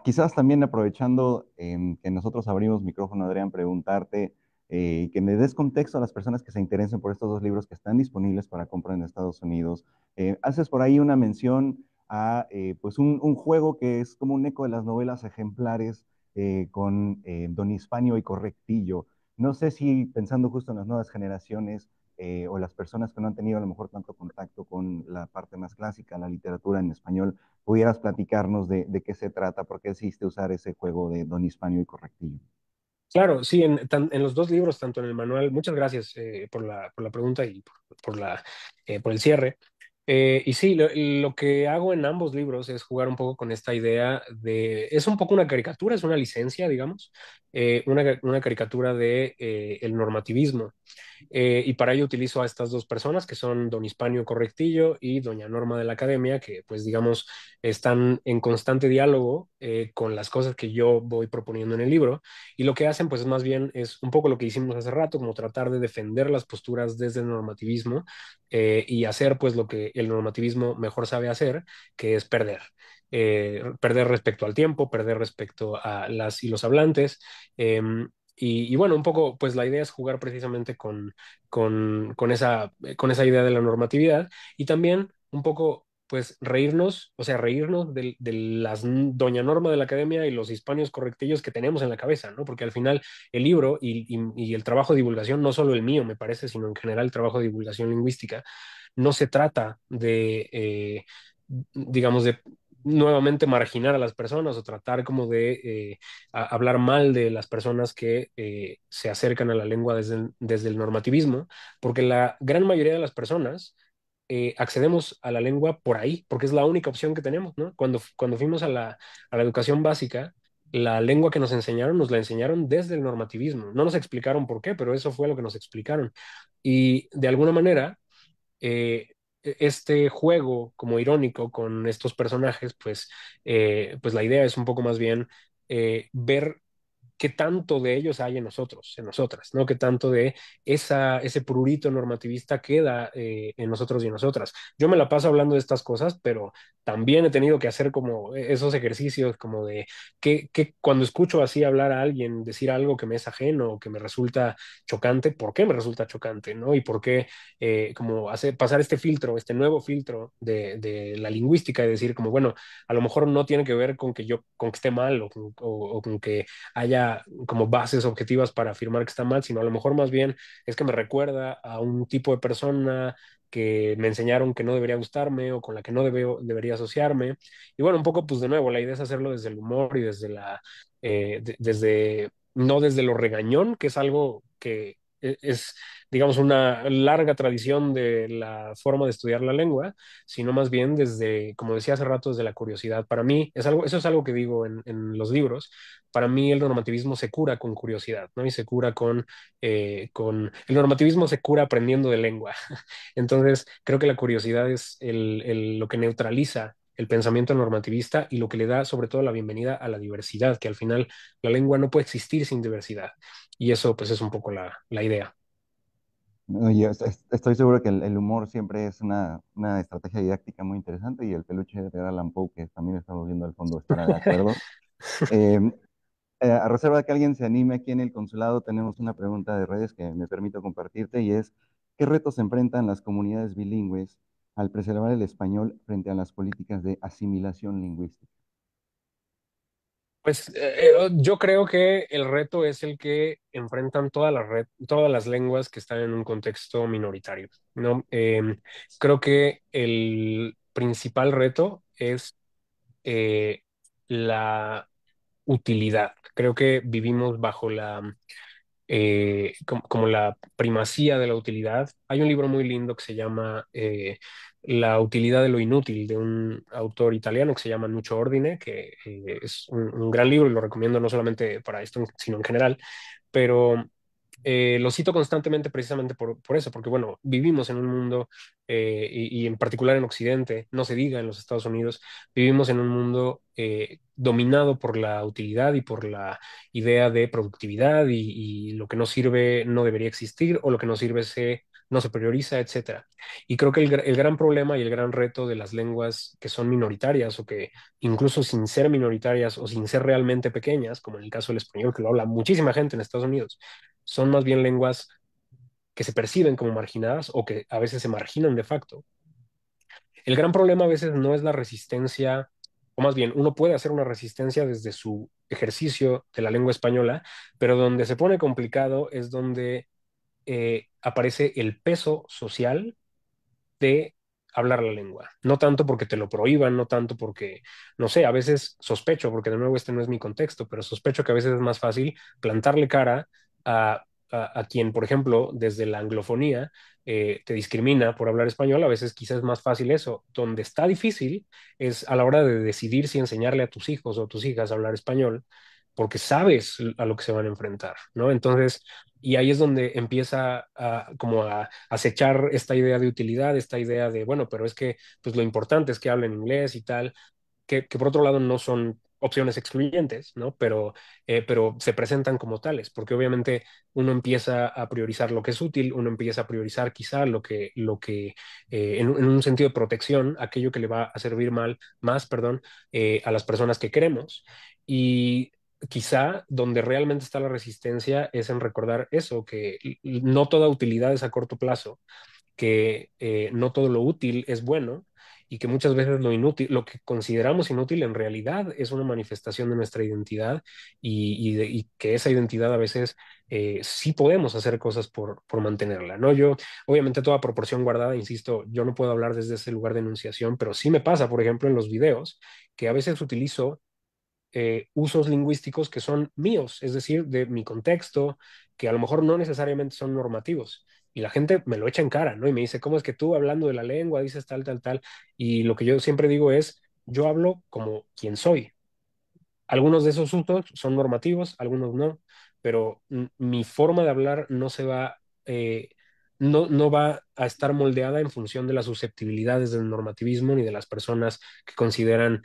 quizás también aprovechando que nosotros abrimos micrófono, Adrián, preguntarte que me des contexto a las personas que se interesen por estos dos libros que están disponibles para compra en Estados Unidos. Haces por ahí una mención a pues un juego que es como un eco de las novelas ejemplares con Don Hispanio y Correctillo. No sé si pensando justo en las nuevas generaciones o las personas que no han tenido a lo mejor tanto contacto con la parte más clásica, la literatura en español, pudieras platicarnos de qué se trata, por qué decidiste usar ese juego de Don Hispanio y Correctillo. Claro, sí, en los dos libros, tanto en el manual, muchas gracias por la pregunta y por el cierre. Y sí, lo que hago en ambos libros es jugar un poco con esta idea es un poco una caricatura, es una licencia, digamos, una caricatura de el normativismo. Y para ello utilizo a estas dos personas que son don Hispanio Correctillo y doña Norma de la Academia, que pues digamos están en constante diálogo con las cosas que yo voy proponiendo en el libro. Y lo que hacen pues más bien es un poco lo que hicimos hace rato, como tratar de defender las posturas desde el normativismo y hacer pues lo que el normativismo mejor sabe hacer, que es perder. Perder respecto al tiempo, perder respecto a las y los hablantes. Y bueno, un poco, pues la idea es jugar precisamente con esa idea de la normatividad y también un poco, pues reírnos, o sea, reírnos de las doña Norma de la Academia y los hispanios correctillos que tenemos en la cabeza, ¿no? Porque al final el libro y el trabajo de divulgación, no solo el mío, me parece, sino en general el trabajo de divulgación lingüística, no se trata digamos, de nuevamente marginar a las personas o tratar como de hablar mal de las personas que se acercan a la lengua desde el normativismo, porque la gran mayoría de las personas accedemos a la lengua por ahí, porque es la única opción que tenemos, ¿no? Cuando fuimos a a la educación básica, la lengua que nos la enseñaron desde el normativismo. No nos explicaron por qué, pero eso fue lo que nos explicaron. Y de alguna manera eh, este juego como irónico con estos personajes, pues la idea es un poco más bien ver qué tanto de ellos hay en nosotros, en nosotras, ¿no? Qué tanto de ese prurito normativista queda en nosotros y en nosotras. Yo me la paso hablando de estas cosas, pero también he tenido que hacer como esos ejercicios como de que cuando escucho así hablar a alguien, decir algo que me es ajeno o que me resulta chocante, ¿por qué me resulta chocante, ¿no? Y por qué como hacer, pasar este filtro, este nuevo filtro de la lingüística y decir como, bueno, a lo mejor no tiene que ver con que esté mal o con que haya como bases objetivas para afirmar que está mal, sino a lo mejor más bien es que me recuerda a un tipo de persona que me enseñaron que no debería gustarme o con la que no debería asociarme. Y bueno, un poco pues de nuevo, la idea es hacerlo desde el humor y desde no desde lo regañón, que es algo que es, digamos, una larga tradición de la forma de estudiar la lengua, sino más bien desde, como decía hace rato, desde la curiosidad. Para mí, eso es algo que digo en los libros. Para mí el normativismo se cura con curiosidad, ¿no? Y se cura el normativismo se cura aprendiendo de lengua. Entonces, creo que la curiosidad es lo que neutraliza el pensamiento normativista y lo que le da sobre todo la bienvenida a la diversidad, que al final la lengua no puede existir sin diversidad. Y eso pues es un poco la idea. Oye, estoy seguro que el humor siempre es una estrategia didáctica muy interesante y el peluche de Edgar Allan Poe, que también estamos viendo al fondo, estará de acuerdo. Eh, a reserva de que alguien se anime aquí en el consulado, tenemos una pregunta de redes que me permito compartirte y es, ¿qué retos enfrentan las comunidades bilingües al preservar el español frente a las políticas de asimilación lingüística? Pues yo creo que el reto es el que enfrentan todas las lenguas que están en un contexto minoritario, ¿no? Creo que el principal reto es eh, la utilidad. Creo que vivimos bajo como la primacía de la utilidad. Hay un libro muy lindo que se llama La utilidad de lo inútil, de un autor italiano que se llama Nuccio Ordine, que es un gran libro y lo recomiendo no solamente para esto, sino en general, pero lo cito constantemente precisamente por eso, porque bueno, vivimos en un mundo, y en particular en Occidente, no se diga en los Estados Unidos, vivimos en un mundo dominado por la utilidad y por la idea de productividad y lo que no sirve no debería existir o lo que no sirve no se prioriza, etcétera. Y creo que el gran problema y el gran reto de las lenguas que son minoritarias o que incluso sin ser minoritarias o sin ser realmente pequeñas, como en el caso del español, que lo habla muchísima gente en Estados Unidos, son más bien lenguas que se perciben como marginadas o que a veces se marginan de facto. El gran problema a veces no es la resistencia, o más bien, uno puede hacer una resistencia desde su ejercicio de la lengua española, pero donde se pone complicado es donde aparece el peso social de hablar la lengua. No tanto porque te lo prohíban, no tanto porque, no sé, a veces sospecho, porque de nuevo este no es mi contexto, pero sospecho que a veces es más fácil plantarle cara a quien, por ejemplo, desde la anglofonía te discrimina por hablar español. A veces quizás es más fácil eso. Donde está difícil es a la hora de decidir si enseñarle a tus hijos o a tus hijas a hablar español, porque sabes a lo que se van a enfrentar, ¿no? Entonces, y ahí es donde empieza como a acechar esta idea de utilidad, esta idea de, bueno, pero es que pues lo importante es que hablen inglés y tal, que por otro lado no son opciones excluyentes, ¿no? Pero se presentan como tales, porque obviamente uno empieza a priorizar lo que es útil, uno empieza a priorizar quizá en un sentido de protección, aquello que le va a servir más, perdón, a las personas que queremos. Y quizá donde realmente está la resistencia es en recordar eso, que no toda utilidad es a corto plazo, que no todo lo útil es bueno y que muchas veces lo inútil, lo que consideramos inútil en realidad es una manifestación de nuestra identidad y que esa identidad a veces sí podemos hacer cosas por mantenerla, ¿no? Yo, obviamente toda proporción guardada, insisto, yo no puedo hablar desde ese lugar de enunciación, pero sí me pasa, por ejemplo, en los videos, que a veces utilizo usos lingüísticos que son míos, es decir, de mi contexto, que a lo mejor no necesariamente son normativos. Y la gente me lo echa en cara, ¿no? Y me dice, ¿cómo es que tú hablando de la lengua dices tal, tal, tal? Y lo que yo siempre digo es, yo hablo como quien soy. Algunos de esos usos son normativos, algunos no, pero mi forma de hablar eh, no va a estar moldeada en función de las susceptibilidades del normativismo ni de las personas que consideran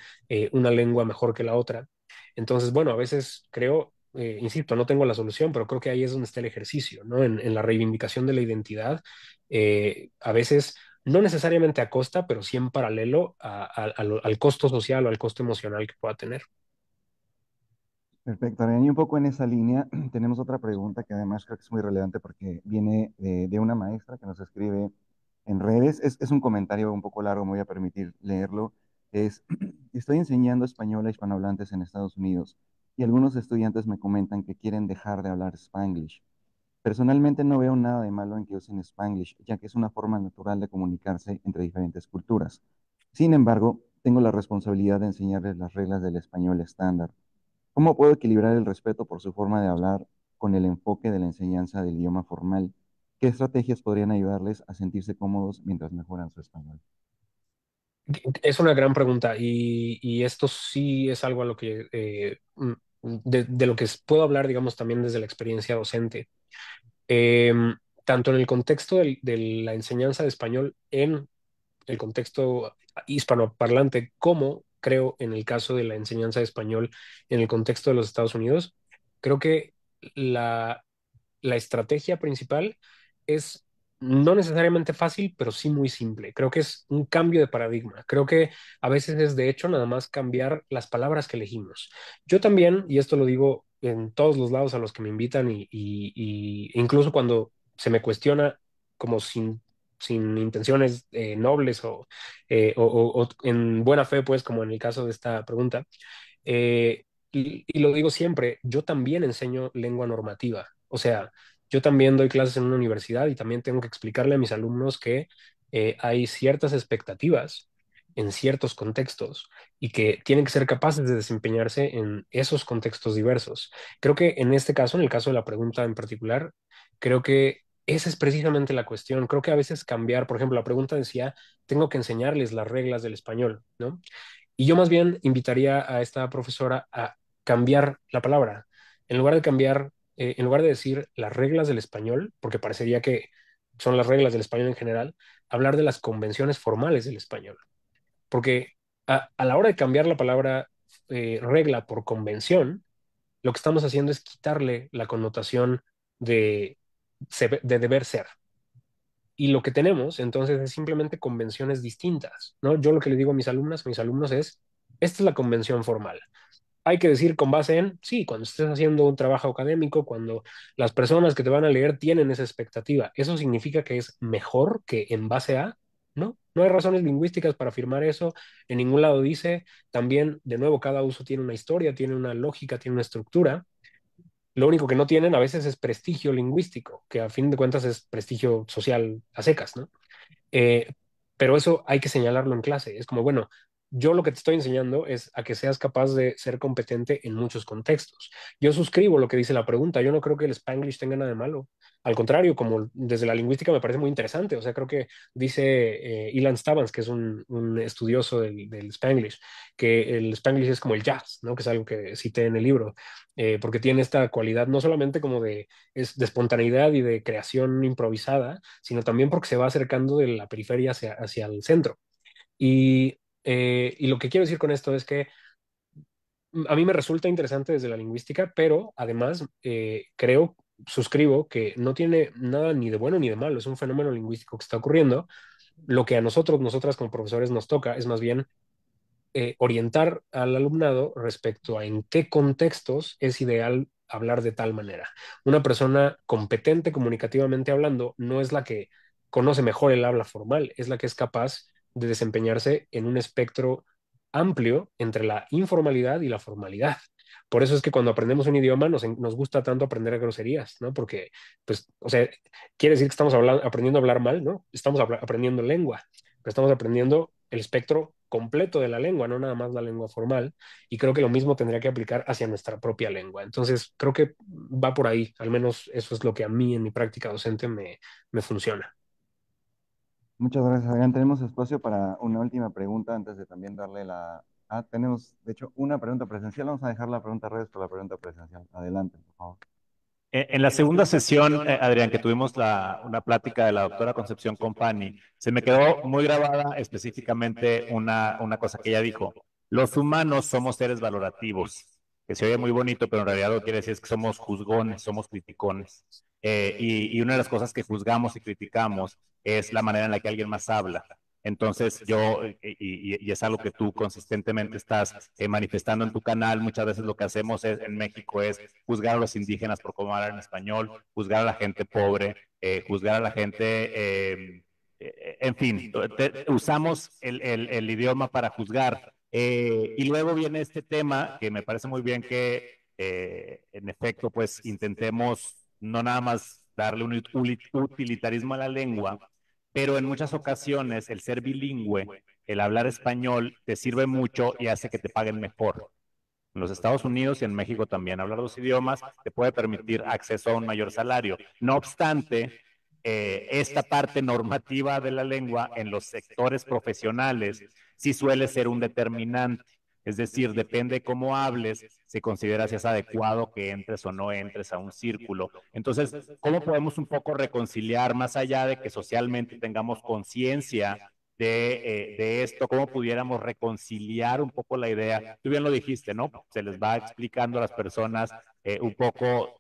una lengua mejor que la otra. Entonces, bueno, a veces creo, insisto, no tengo la solución, pero creo que ahí es donde está el ejercicio, ¿no? En la reivindicación de la identidad, a veces no necesariamente a costa, pero sí en paralelo al costo social o al costo emocional que pueda tener. Perfecto, Adrián. Y un poco en esa línea tenemos otra pregunta que además creo que es muy relevante porque viene de una maestra que nos escribe en redes. Es un comentario un poco largo, me voy a permitir leerlo. Es, estoy enseñando español a hispanohablantes en Estados Unidos y algunos estudiantes me comentan que quieren dejar de hablar Spanglish. Personalmente no veo nada de malo en que usen Spanglish, ya que es una forma natural de comunicarse entre diferentes culturas. Sin embargo, tengo la responsabilidad de enseñarles las reglas del español estándar. ¿Cómo puedo equilibrar el respeto por su forma de hablar con el enfoque de la enseñanza del idioma formal? ¿Qué estrategias podrían ayudarles a sentirse cómodos mientras mejoran su español? Es una gran pregunta y esto sí es algo a lo que de lo que puedo hablar, digamos, también desde la experiencia docente. Tanto en el contexto de la enseñanza de español en el contexto hispanoparlante como creo en el caso de la enseñanza de español en el contexto de los Estados Unidos, creo que la la estrategia principal es no necesariamente fácil, pero sí muy simple. Creo que es un cambio de paradigma. Creo que a veces es de hecho nada más cambiar las palabras que elegimos. Yo también, y esto lo digo en todos los lados a los que me invitan y incluso cuando se me cuestiona como sin intenciones nobles o en buena fe, pues como en el caso de esta pregunta, eh, y lo digo siempre, yo también enseño lengua normativa. O sea, yo también doy clases en una universidad y también tengo que explicarle a mis alumnos que hay ciertas expectativas en ciertos contextos y que tienen que ser capaces de desempeñarse en esos contextos diversos. Creo que en este caso, en el caso de la pregunta en particular, creo que esa es precisamente la cuestión. Creo que a veces cambiar, por ejemplo, la pregunta decía, tengo que enseñarles las reglas del español, ¿no? Y yo más bien invitaría a esta profesora a cambiar la palabra. En lugar de cambiar, en lugar de decir las reglas del español, porque parecería que son las reglas del español en general, hablar de las convenciones formales del español. Porque a la hora de cambiar la palabra regla por convención, lo que estamos haciendo es quitarle la connotación de, de deber ser. Y lo que tenemos entonces es simplemente convenciones distintas, ¿no? Yo lo que le digo a mis alumnos es, esta es la convención formal. Hay que decir con base en, sí, cuando estés haciendo un trabajo académico, cuando las personas que te van a leer tienen esa expectativa, ¿eso significa que es mejor que en base a? No, no hay razones lingüísticas para afirmar eso. En ningún lado dice, también, de nuevo, cada uso tiene una historia, tiene una lógica, tiene una estructura. Lo único que no tienen a veces es prestigio lingüístico, que a fin de cuentas es prestigio social a secas, ¿no? Eh, pero eso hay que señalarlo en clase. Es como, bueno, yo lo que te estoy enseñando es a que seas capaz de ser competente en muchos contextos. Yo suscribo lo que dice la pregunta. Yo no creo que el Spanglish tenga nada de malo. Al contrario, como desde la lingüística me parece muy interesante. O sea, creo que dice Ilan Stavans, que es un estudioso del Spanglish, que el Spanglish es como el jazz, ¿no? Que es algo que cité en el libro, porque tiene esta cualidad no solamente como de espontaneidad y de creación improvisada, sino también porque se va acercando de la periferia hacia el centro. Y lo que quiero decir con esto es que a mí me resulta interesante desde la lingüística, pero además creo, suscribo que no tiene nada ni de bueno ni de malo, es un fenómeno lingüístico que está ocurriendo. Lo que a nosotros, nosotras como profesores nos toca es más bien orientar al alumnado respecto a en qué contextos es ideal hablar de tal manera. Una persona competente comunicativamente hablando no es la que conoce mejor el habla formal, es la que es capaz de desempeñarse en un espectro amplio entre la informalidad y la formalidad. Por eso es que cuando aprendemos un idioma nos gusta tanto aprender groserías, ¿no? Porque, pues, o sea, quiere decir que estamos aprendiendo a hablar mal, ¿no? Estamos aprendiendo lengua, pero estamos aprendiendo el espectro completo de la lengua, no nada más la lengua formal, y creo que lo mismo tendría que aplicar hacia nuestra propia lengua. Entonces, creo que va por ahí, al menos eso es lo que a mí en mi práctica docente me funciona. Muchas gracias, Adrián. Tenemos espacio para una última pregunta antes de también darle la... Ah, tenemos, de hecho, una pregunta presencial. Vamos a dejar la pregunta redes por la pregunta presencial. Adelante, por favor. En la segunda sesión, Adrián, que tuvimos una plática de la doctora Concepción Compani, se me quedó muy grabada específicamente una cosa que ella dijo. Los humanos somos seres valorativos, que se oye muy bonito, pero en realidad lo que quiere decir es que somos juzgones, somos criticones. Y una de las cosas que juzgamos y criticamos es la manera en la que alguien más habla. Entonces yo, y es algo que tú consistentemente estás manifestando en tu canal, muchas veces lo que hacemos en México es juzgar a los indígenas por cómo hablar en español, juzgar a la gente pobre, juzgar a la gente, en fin, usamos el idioma para juzgar. Y luego viene este tema que me parece muy bien que, en efecto, pues intentemos no nada más darle un utilitarismo a la lengua, pero en muchas ocasiones el ser bilingüe, el hablar español, te sirve mucho y hace que te paguen mejor. En los Estados Unidos y en México también hablar dos idiomas te puede permitir acceso a un mayor salario. No obstante, esta parte normativa de la lengua en los sectores profesionales sí suele ser un determinante. Es decir, depende cómo hables, se considera si es adecuado que entres o no entres a un círculo. Entonces, ¿cómo podemos un poco reconciliar, más allá de que socialmente tengamos conciencia de esto, cómo pudiéramos reconciliar un poco la idea? Tú bien lo dijiste, ¿no? Se les va explicando a las personas un poco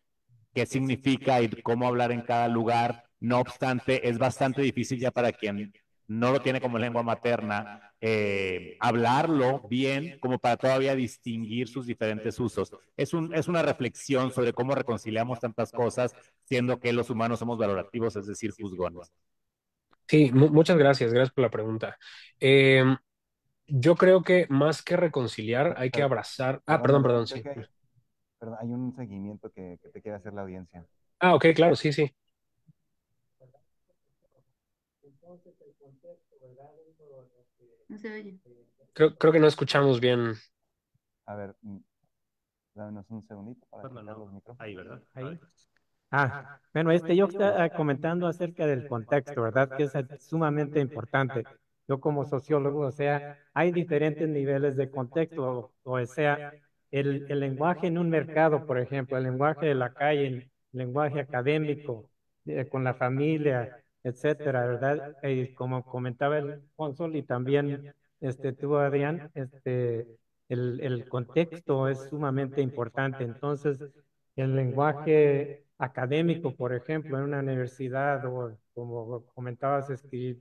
qué significa y cómo hablar en cada lugar. No obstante, es bastante difícil ya para quien no lo tiene como lengua materna, hablarlo bien como para todavía distinguir sus diferentes usos. Es una reflexión sobre cómo reconciliamos tantas cosas, siendo que los humanos somos valorativos, es decir, juzgones. Sí, muchas gracias, gracias por la pregunta. Eh, Yo creo que más que reconciliar, hay que Per- abrazar. Ah, Perdón, perdón, Adrián, creo sí. que perdón, hay un seguimiento que te quiere hacer la audiencia. Ah, ok, claro, sí, sí. No se oye. Creo que no escuchamos bien. A ver, dámonos un segundito para Bueno, checar no, los micrófonos. ahí, ¿verdad? Ahí. Bueno, yo estaba comentando acerca del contexto, ¿verdad? Que es sumamente importante. Yo como sociólogo, o sea, hay diferentes niveles de contexto, o sea, el lenguaje en un mercado, por ejemplo, el lenguaje de la calle, el lenguaje académico, con la familia, etcétera, ¿verdad? Como comentaba el cónsul y también tú, Adrián, el contexto es sumamente importante. Entonces, el lenguaje académico, por ejemplo, en una universidad o como comentabas,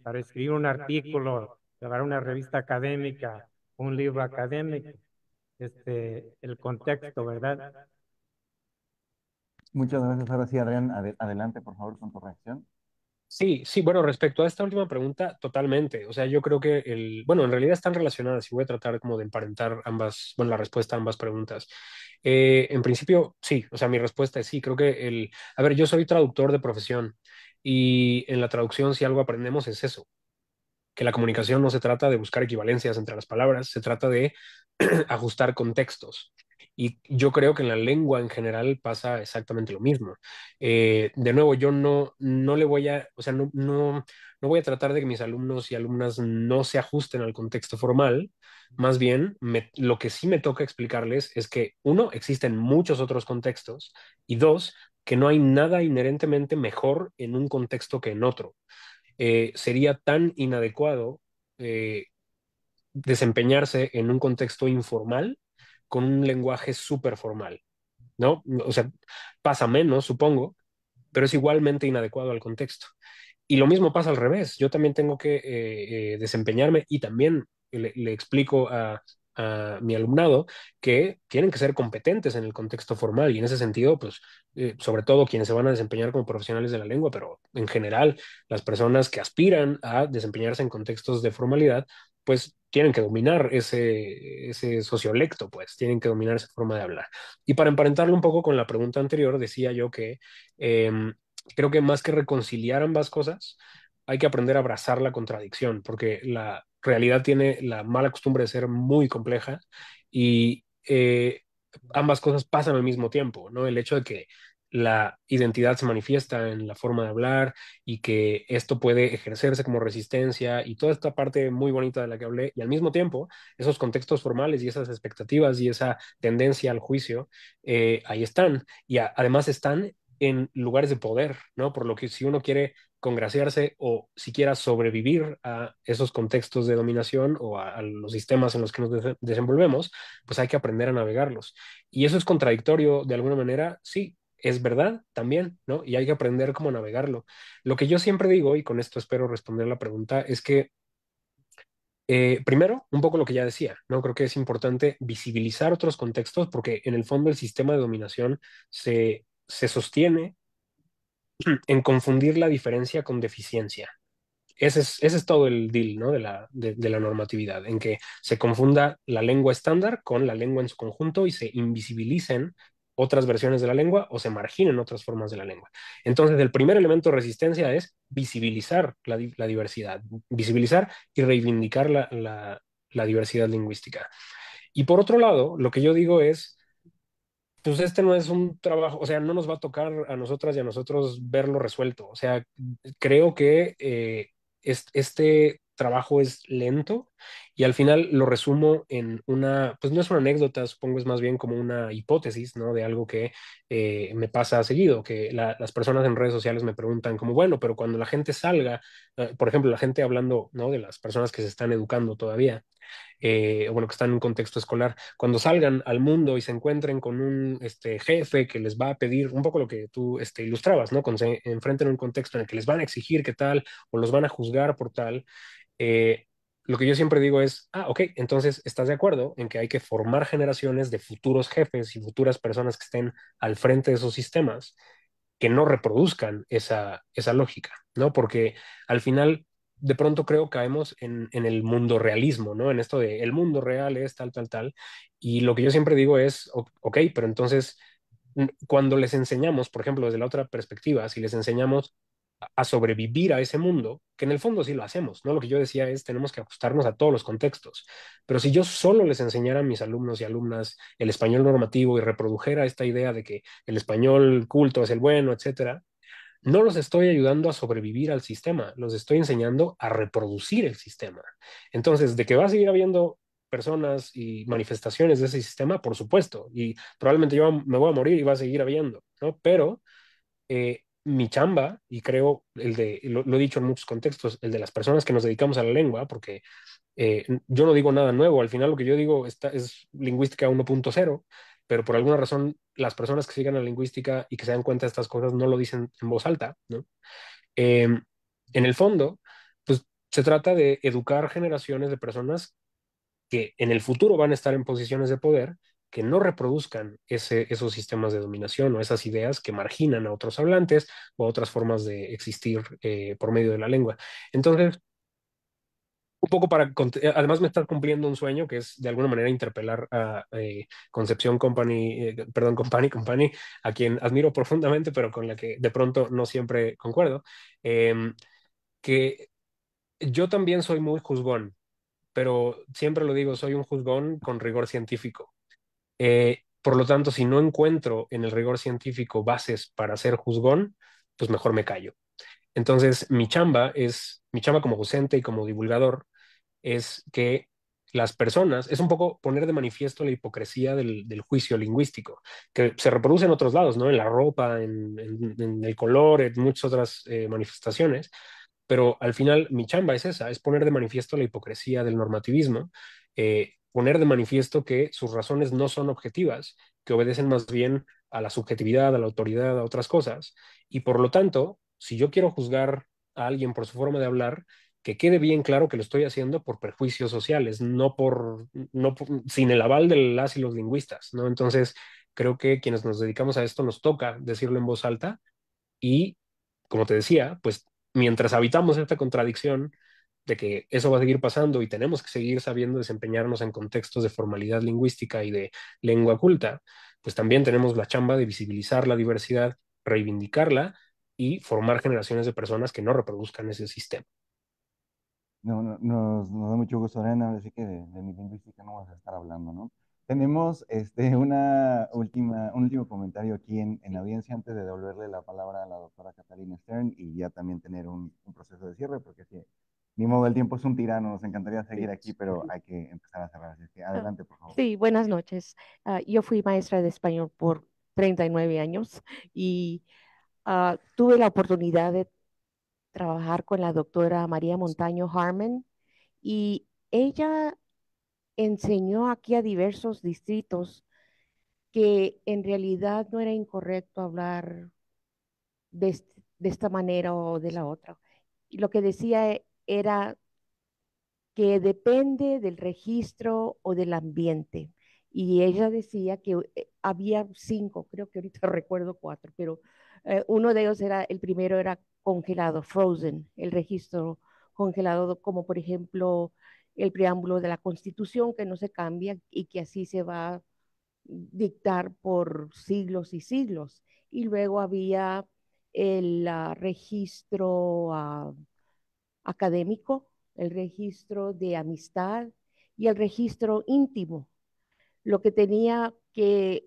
para escribir un artículo, para una revista académica, un libro académico, el contexto, ¿verdad? Muchas gracias. Ahora sí, Adrián, adelante, por favor, con tu reacción. Sí, sí, bueno, respecto a esta última pregunta, totalmente. O sea, yo creo que bueno, en realidad están relacionadas y voy a tratar como de emparentar ambas, bueno, la respuesta a ambas preguntas. En principio, sí, o sea, mi respuesta es sí, creo que a ver, yo soy traductor de profesión y en la traducción si algo aprendemos es eso, que la comunicación no se trata de buscar equivalencias entre las palabras, se trata de ajustar contextos. Y yo creo que en la lengua en general pasa exactamente lo mismo. De nuevo, yo no le voy a, o sea, no voy a tratar de que mis alumnos y alumnas no se ajusten al contexto formal. Más bien, lo que sí me toca explicarles es que, uno, existen muchos otros contextos y dos, que no hay nada inherentemente mejor en un contexto que en otro. Sería tan inadecuado eh, desempeñarse en un contexto informal con un lenguaje súper formal, ¿no? O sea, pasa menos, supongo, pero es igualmente inadecuado al contexto. Y lo mismo pasa al revés. Yo también tengo que desempeñarme y también le explico a mi alumnado que tienen que ser competentes en el contexto formal y en ese sentido, pues, sobre todo quienes se van a desempeñar como profesionales de la lengua, pero en general las personas que aspiran a desempeñarse en contextos de formalidad, pues tienen que dominar ese sociolecto, pues tienen que dominar esa forma de hablar. Y para emparentarlo un poco con la pregunta anterior, decía yo que creo que más que reconciliar ambas cosas, hay que aprender a abrazar la contradicción, porque la realidad tiene la mala costumbre de ser muy compleja y ambas cosas pasan al mismo tiempo, ¿no? El hecho de que la identidad se manifiesta en la forma de hablar y que esto puede ejercerse como resistencia y toda esta parte muy bonita de la que hablé, y al mismo tiempo esos contextos formales y esas expectativas y esa tendencia al juicio, ahí están y además están en lugares de poder, ¿no? Por lo que si uno quiere congraciarse o siquiera sobrevivir a esos contextos de dominación o a los sistemas en los que nos desenvolvemos, pues hay que aprender a navegarlos. Y eso es contradictorio de alguna manera, sí, es verdad también, ¿no? Y hay que aprender cómo navegarlo. Lo que yo siempre digo, y con esto espero responder la pregunta, es que primero, un poco lo que ya decía, ¿no? Creo que es importante visibilizar otros contextos porque en el fondo el sistema de dominación se sostiene en confundir la diferencia con deficiencia. Ese es todo el deal, ¿no? De la normatividad, en que se confunda la lengua estándar con la lengua en su conjunto y se invisibilicen otras versiones de la lengua o se marginen otras formas de la lengua. Entonces, el primer elemento de resistencia es visibilizar la diversidad, visibilizar y reivindicar la diversidad lingüística. Y por otro lado, lo que yo digo es pues este no es un trabajo, o sea, no nos va a tocar a nosotras y a nosotros verlo resuelto. O sea, creo que este trabajo es lento y al final lo resumo en pues no es una anécdota, supongo es más bien como una hipótesis, ¿no? De algo que me pasa seguido, que las personas en redes sociales me preguntan como, bueno, pero cuando la gente salga, por ejemplo, la gente hablando, ¿no? De las personas que se están educando todavía bueno, que están en un contexto escolar, cuando salgan al mundo y se encuentren con un jefe que les va a pedir un poco lo que tú ilustrabas, ¿no? Cuando se enfrenten a un contexto en el que les van a exigir qué tal o los van a juzgar por tal, eh, lo que yo siempre digo es, ok, entonces estás de acuerdo en que hay que formar generaciones de futuros jefes y futuras personas que estén al frente de esos sistemas que no reproduzcan esa lógica, ¿no? Porque al final de pronto creo caemos en el mundo realismo, ¿no? En esto de el mundo real es tal, tal, tal. Y lo que yo siempre digo es, ok, pero entonces cuando les enseñamos, por ejemplo, desde la otra perspectiva, si les enseñamos a sobrevivir a ese mundo, que en el fondo sí lo hacemos, ¿no? Lo que yo decía es, tenemos que ajustarnos a todos los contextos, pero si yo solo les enseñara a mis alumnos y alumnas el español normativo y reprodujera esta idea de que el español culto es el bueno, etcétera, no los estoy ayudando a sobrevivir al sistema, los estoy enseñando a reproducir el sistema. Entonces, de que va a seguir habiendo personas y manifestaciones de ese sistema, por supuesto, y probablemente yo me voy a morir y va a seguir habiendo, ¿no? Pero mi chamba, y creo lo he dicho en muchos contextos, el de las personas que nos dedicamos a la lengua, porque yo no digo nada nuevo, al final lo que yo digo es lingüística 1.0, pero por alguna razón las personas que sigan la lingüística y que se dan cuenta de estas cosas no lo dicen en voz alta, ¿no? Eh, en el fondo, pues se trata de educar generaciones de personas que en el futuro van a estar en posiciones de poder, que no reproduzcan esos sistemas de dominación o esas ideas que marginan a otros hablantes o a otras formas de existir por medio de la lengua. Entonces, un poco además me está cumpliendo un sueño que es de alguna manera interpelar a Concepción Company, perdón, Company, a quien admiro profundamente, pero con la que de pronto no siempre concuerdo, que yo también soy muy juzgón, pero siempre lo digo, soy un juzgón con rigor científico. Por lo tanto, si no encuentro en el rigor científico bases para ser juzgón, pues mejor me callo. Entonces, mi chamba como docente y como divulgador, es que las personas, es un poco poner de manifiesto la hipocresía del juicio lingüístico, que se reproduce en otros lados, ¿no? En la ropa, en el color, en muchas otras manifestaciones, pero al final mi chamba es esa, es poner de manifiesto la hipocresía del normativismo, poner de manifiesto que sus razones no son objetivas, que obedecen más bien a la subjetividad, a la autoridad, a otras cosas, y por lo tanto, si yo quiero juzgar a alguien por su forma de hablar, que quede bien claro que lo estoy haciendo por prejuicios sociales, sin el aval de las y los lingüistas, ¿no? Entonces, creo que quienes nos dedicamos a esto nos toca decirlo en voz alta y, como te decía, pues mientras habitamos esta contradicción de que eso va a seguir pasando y tenemos que seguir sabiendo desempeñarnos en contextos de formalidad lingüística y de lengua culta, pues también tenemos la chamba de visibilizar la diversidad, reivindicarla y formar generaciones de personas que no reproduzcan ese sistema. No, nos da mucho gusto, Adriana, ahora sí que de mi lingüística no vamos a estar hablando, ¿no? Tenemos un último comentario aquí en la audiencia antes de devolverle la palabra a la doctora Catalina Stern y ya también tener un proceso de cierre, porque sí, ni modo, el tiempo es un tirano, nos encantaría seguir aquí, pero hay que empezar a cerrar. Así que adelante, por favor. Sí, buenas noches. Yo fui maestra de español por 39 años y tuve la oportunidad de trabajar con la doctora María Montaño Harmon y ella enseñó aquí a diversos distritos que en realidad no era incorrecto hablar de esta manera o de la otra. Y lo que decía era que depende del registro o del ambiente. Y ella decía que había 5, creo que ahorita recuerdo 4, pero uno de ellos era, el primero era congelado, frozen, el registro congelado, como por ejemplo el preámbulo de la Constitución, que no se cambia y que así se va a dictar por siglos y siglos. Y luego había el registro académico, el registro de amistad y el registro íntimo. Lo que tenía que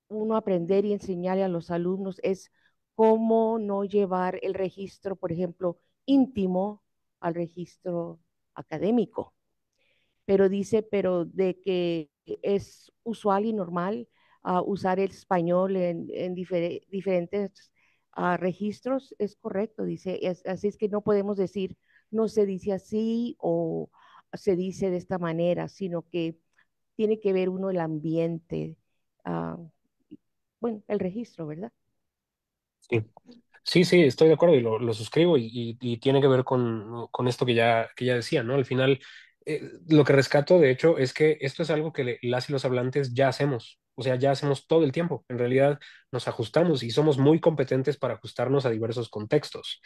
uno aprender y enseñarle a los alumnos es cómo no llevar el registro, por ejemplo, íntimo al registro académico. Pero dice, pero de que es usual y normal usar el español en diferentes registros, es correcto, dice. Así es que no podemos decir, no se dice así o se dice de esta manera, sino que tiene que ver uno el ambiente, ah, bueno, el registro, ¿verdad? Sí. Sí, sí, estoy de acuerdo y lo suscribo y tiene que ver con esto que ya decía, ¿no? Al final, lo que rescato, de hecho, es que esto es algo que las y los hablantes ya hacemos, o sea, ya hacemos todo el tiempo. En realidad nos ajustamos y somos muy competentes para ajustarnos a diversos contextos.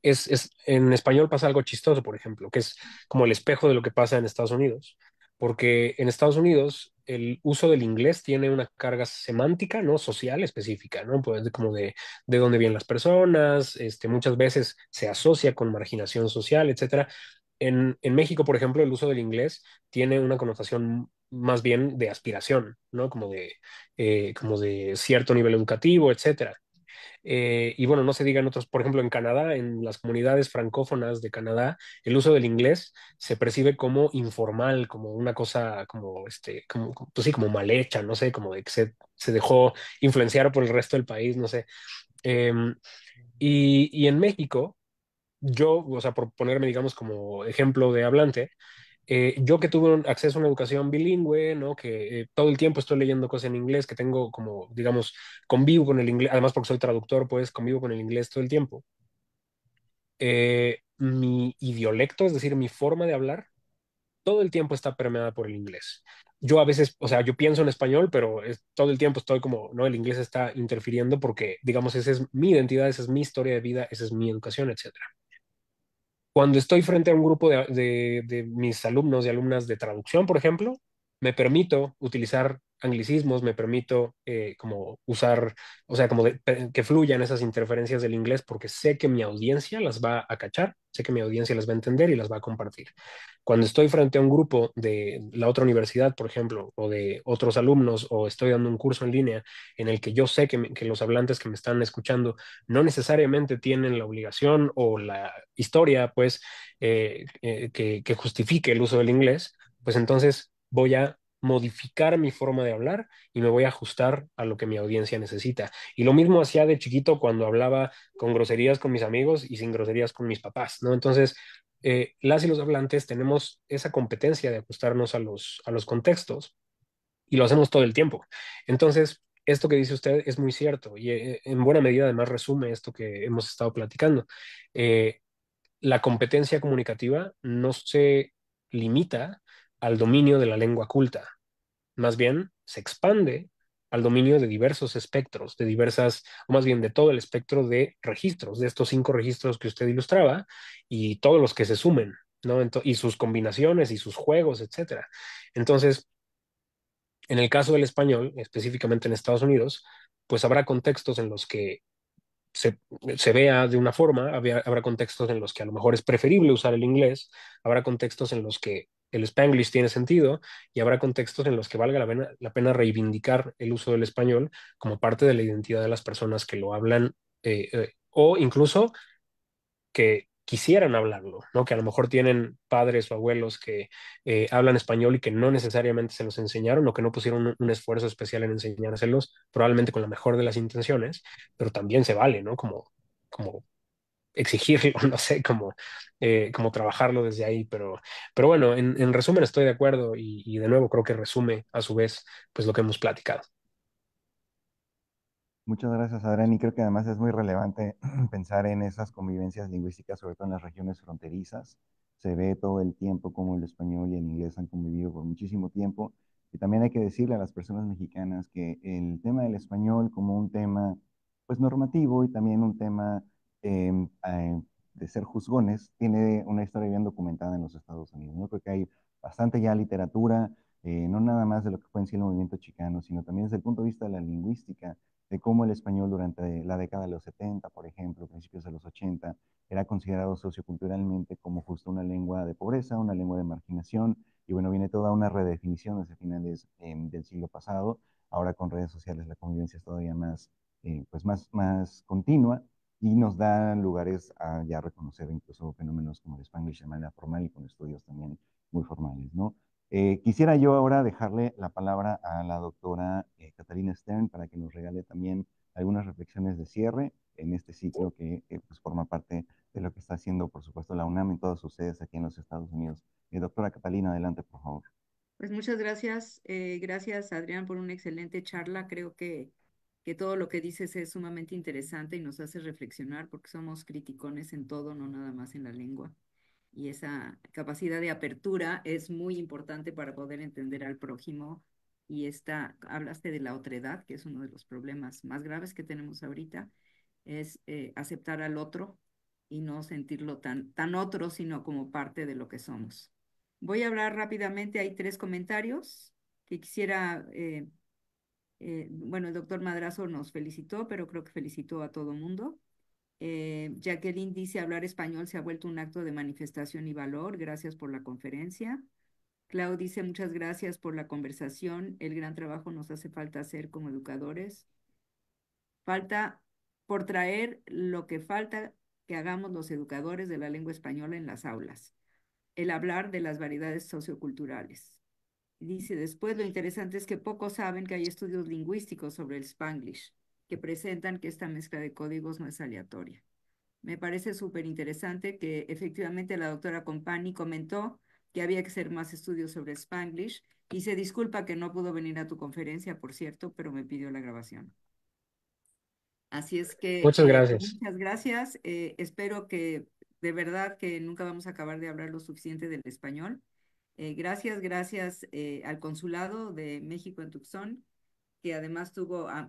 en español pasa algo chistoso, por ejemplo, que es como el espejo de lo que pasa en Estados Unidos, porque en Estados Unidos el uso del inglés tiene una carga semántica, no social específica, ¿no? Pues como de dónde vienen las personas, muchas veces se asocia con marginación social, etcétera. En México, por ejemplo, el uso del inglés tiene una connotación más bien de aspiración, ¿no? Como de cierto nivel educativo, etcétera. Y bueno, no se diga en otros, por ejemplo, en Canadá, en las comunidades francófonas de Canadá, el uso del inglés se percibe como informal, como una cosa pues sí, como mal hecha, no sé, como de que se dejó influenciar por el resto del país, no sé. Y en México, yo, o sea, por ponerme, digamos, como ejemplo de hablante, yo que tuve acceso a una educación bilingüe, ¿no? Que todo el tiempo estoy leyendo cosas en inglés, que tengo como, digamos, convivo con el inglés, además porque soy traductor, pues convivo con el inglés todo el tiempo. Mi idiolecto, es decir, mi forma de hablar, todo el tiempo está permeada por el inglés. Yo a veces, o sea, yo pienso en español, pero todo el tiempo estoy como, no, el inglés está interfiriendo porque, digamos, esa es mi identidad, esa es mi historia de vida, esa es mi educación, etcétera. Cuando estoy frente a un grupo de mis alumnos y alumnas de traducción, por ejemplo, me permito utilizar anglicismos, me permito como usar, o sea, que fluyan esas interferencias del inglés porque sé que mi audiencia las va a cachar, sé que mi audiencia las va a entender y las va a compartir. Cuando estoy frente a un grupo de la otra universidad, por ejemplo, o de otros alumnos, o estoy dando un curso en línea en el que yo sé que los hablantes que me están escuchando no necesariamente tienen la obligación o la historia, pues, que justifique el uso del inglés, pues entonces voy a modificar mi forma de hablar y me voy a ajustar a lo que mi audiencia necesita. Y lo mismo hacía de chiquito cuando hablaba con groserías con mis amigos y sin groserías con mis papás, ¿no? Entonces, las y los hablantes tenemos esa competencia de ajustarnos a los contextos y lo hacemos todo el tiempo. Entonces, esto que dice usted es muy cierto y en buena medida además resume esto que hemos estado platicando. Eh, la competencia comunicativa no se limita al dominio de la lengua culta, más bien se expande al dominio de diversos espectros, de diversas, o más bien de todo el espectro de registros, de estos 5 registros que usted ilustraba y todos los que se sumen, ¿no? Y sus combinaciones y sus juegos, etcétera. Entonces, en el caso del español, específicamente en Estados Unidos, pues habrá contextos en los que se, se vea de una forma, habrá contextos en los que a lo mejor es preferible usar el inglés, habrá contextos en los que el Spanglish tiene sentido y habrá contextos en los que valga la pena reivindicar el uso del español como parte de la identidad de las personas que lo hablan o incluso que quisieran hablarlo, ¿no? Que a lo mejor tienen padres o abuelos que hablan español y que no necesariamente se los enseñaron o que no pusieron un esfuerzo especial en enseñárselos, probablemente con la mejor de las intenciones, pero también se vale, ¿no? Como exigirlo, no sé, como trabajarlo desde ahí, pero bueno, en resumen estoy de acuerdo y de nuevo creo que resume a su vez pues lo que hemos platicado. Muchas gracias, Adrián. Y creo que además es muy relevante pensar en esas convivencias lingüísticas, sobre todo en las regiones fronterizas. Se ve todo el tiempo cómo el español y el inglés han convivido por muchísimo tiempo. Y también hay que decirle a las personas mexicanas que el tema del español como un tema pues normativo y también un tema de ser juzgones tiene una historia bien documentada en los Estados Unidos, ¿no? Creo que hay bastante ya literatura, no nada más de lo que fue en sí el movimiento chicano, sino también desde el punto de vista de la lingüística de cómo el español durante la década de los 70, por ejemplo, principios de los 80, era considerado socioculturalmente como justo una lengua de pobreza, una lengua de marginación, y bueno, viene toda una redefinición desde finales del siglo pasado. Ahora con redes sociales la convivencia es todavía más, más continua y nos da lugares a ya reconocer incluso fenómenos como el Spanglish de manera formal y con estudios también muy formales, ¿no? Quisiera yo ahora dejarle la palabra a la doctora Catalina Stern para que nos regale también algunas reflexiones de cierre en este ciclo que, pues, forma parte de lo que está haciendo, por supuesto, la UNAM en todas sus sedes aquí en los Estados Unidos. Doctora Catalina, adelante, por favor. Pues muchas gracias. Gracias, Adrián, por una excelente charla. Creo que todo lo que dices es sumamente interesante y nos hace reflexionar porque somos criticones en todo, no nada más en la lengua. Y esa capacidad de apertura es muy importante para poder entender al prójimo. Y hablaste de la otredad, que es uno de los problemas más graves que tenemos ahorita, es aceptar al otro y no sentirlo tan otro, sino como parte de lo que somos. Voy a hablar rápidamente, hay 3 comentarios que quisiera, bueno, el doctor Madrazo nos felicitó, pero creo que felicitó a todo mundo. Jacqueline dice, hablar español se ha vuelto un acto de manifestación y valor. Gracias por la conferencia. Clau dice, muchas gracias por la conversación. El gran trabajo nos hace falta hacer como educadores. Falta por traer lo que falta que hagamos los educadores de la lengua española en las aulas. El hablar de las variedades socioculturales. Dice después, lo interesante es que pocos saben que hay estudios lingüísticos sobre el Spanglish que presentan que esta mezcla de códigos no es aleatoria. Me parece súper interesante que efectivamente la doctora Compani comentó que había que hacer más estudios sobre Spanglish y se disculpa que no pudo venir a tu conferencia, por cierto, pero me pidió la grabación. Así es que Muchas gracias. muchas gracias. Espero que de verdad que nunca vamos a acabar de hablar lo suficiente del español. Gracias al Consulado de México en Tucson, que además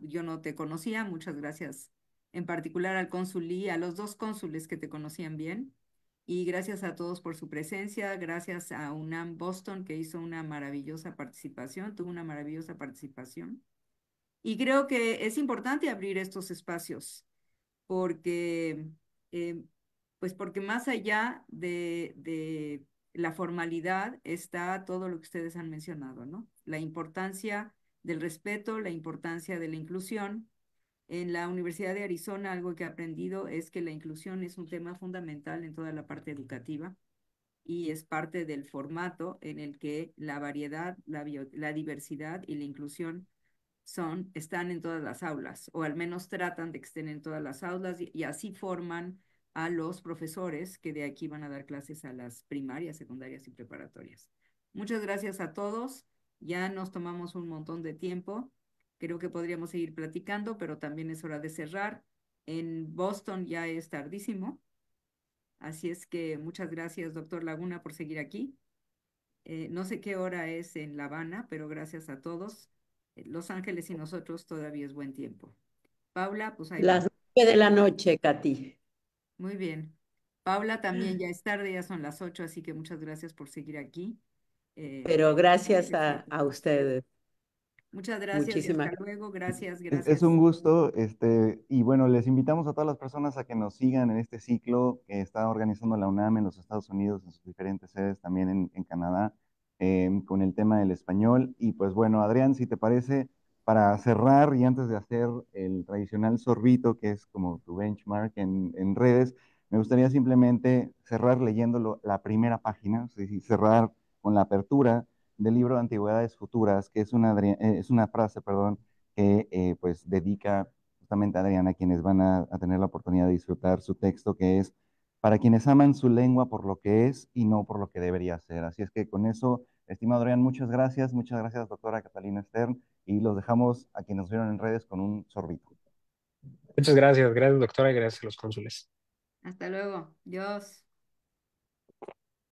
yo no te conocía, muchas gracias en particular al cónsul Lee, a los 2 cónsules que te conocían bien, y gracias a todos por su presencia, gracias a UNAM Boston que hizo una maravillosa participación, tuvo una maravillosa participación. Y creo que es importante abrir estos espacios porque, eh, pues porque más allá de la formalidad está todo lo que ustedes han mencionado, ¿no? La importancia del respeto, la importancia de la inclusión. En la Universidad de Arizona, algo que he aprendido es que la inclusión es un tema fundamental en toda la parte educativa y es parte del formato en el que la variedad, la diversidad y la inclusión están en todas las aulas, o al menos tratan de que estén en todas las aulas, y así forman a los profesores que de aquí van a dar clases a las primarias, secundarias y preparatorias. Muchas gracias a todos. Ya nos tomamos un montón de tiempo. Creo que podríamos seguir platicando, pero también es hora de cerrar. En Boston ya es tardísimo. Así es que muchas gracias, doctor Laguna, por seguir aquí. No sé qué hora es en La Habana, pero gracias a todos. Los Ángeles y nosotros todavía es buen tiempo. Paula, pues ahí Las va. 9 de la noche, Katy. Muy bien. Paula, también ya es tarde, ya son las 8, así que muchas gracias por seguir aquí. Pero gracias Gracias. a ustedes. Muchas gracias y hasta Muchísimas luego. Gracias, Es un gracias. gusto, y bueno, les invitamos a todas las personas a que nos sigan en este ciclo que está organizando la UNAM en los Estados Unidos, en sus diferentes sedes, también en Canadá, con el tema del español. Y pues bueno, Adrián, si te parece, para cerrar y antes de hacer el tradicional sorbito, que es como tu benchmark en redes, me gustaría simplemente cerrar leyendo la primera página, es decir, cerrar con la apertura del libro de Antigüedades Futuras, que es una frase, perdón, que pues dedica justamente a Adriana, a quienes van a tener la oportunidad de disfrutar su texto, que es para quienes aman su lengua por lo que es y no por lo que debería ser. Así es que con eso, estimado Adrián, muchas gracias, doctora Catalina Stern, y los dejamos a quienes nos vieron en redes con un sorbito. Muchas gracias, gracias doctora y gracias a los cónsules. Hasta luego. Dios.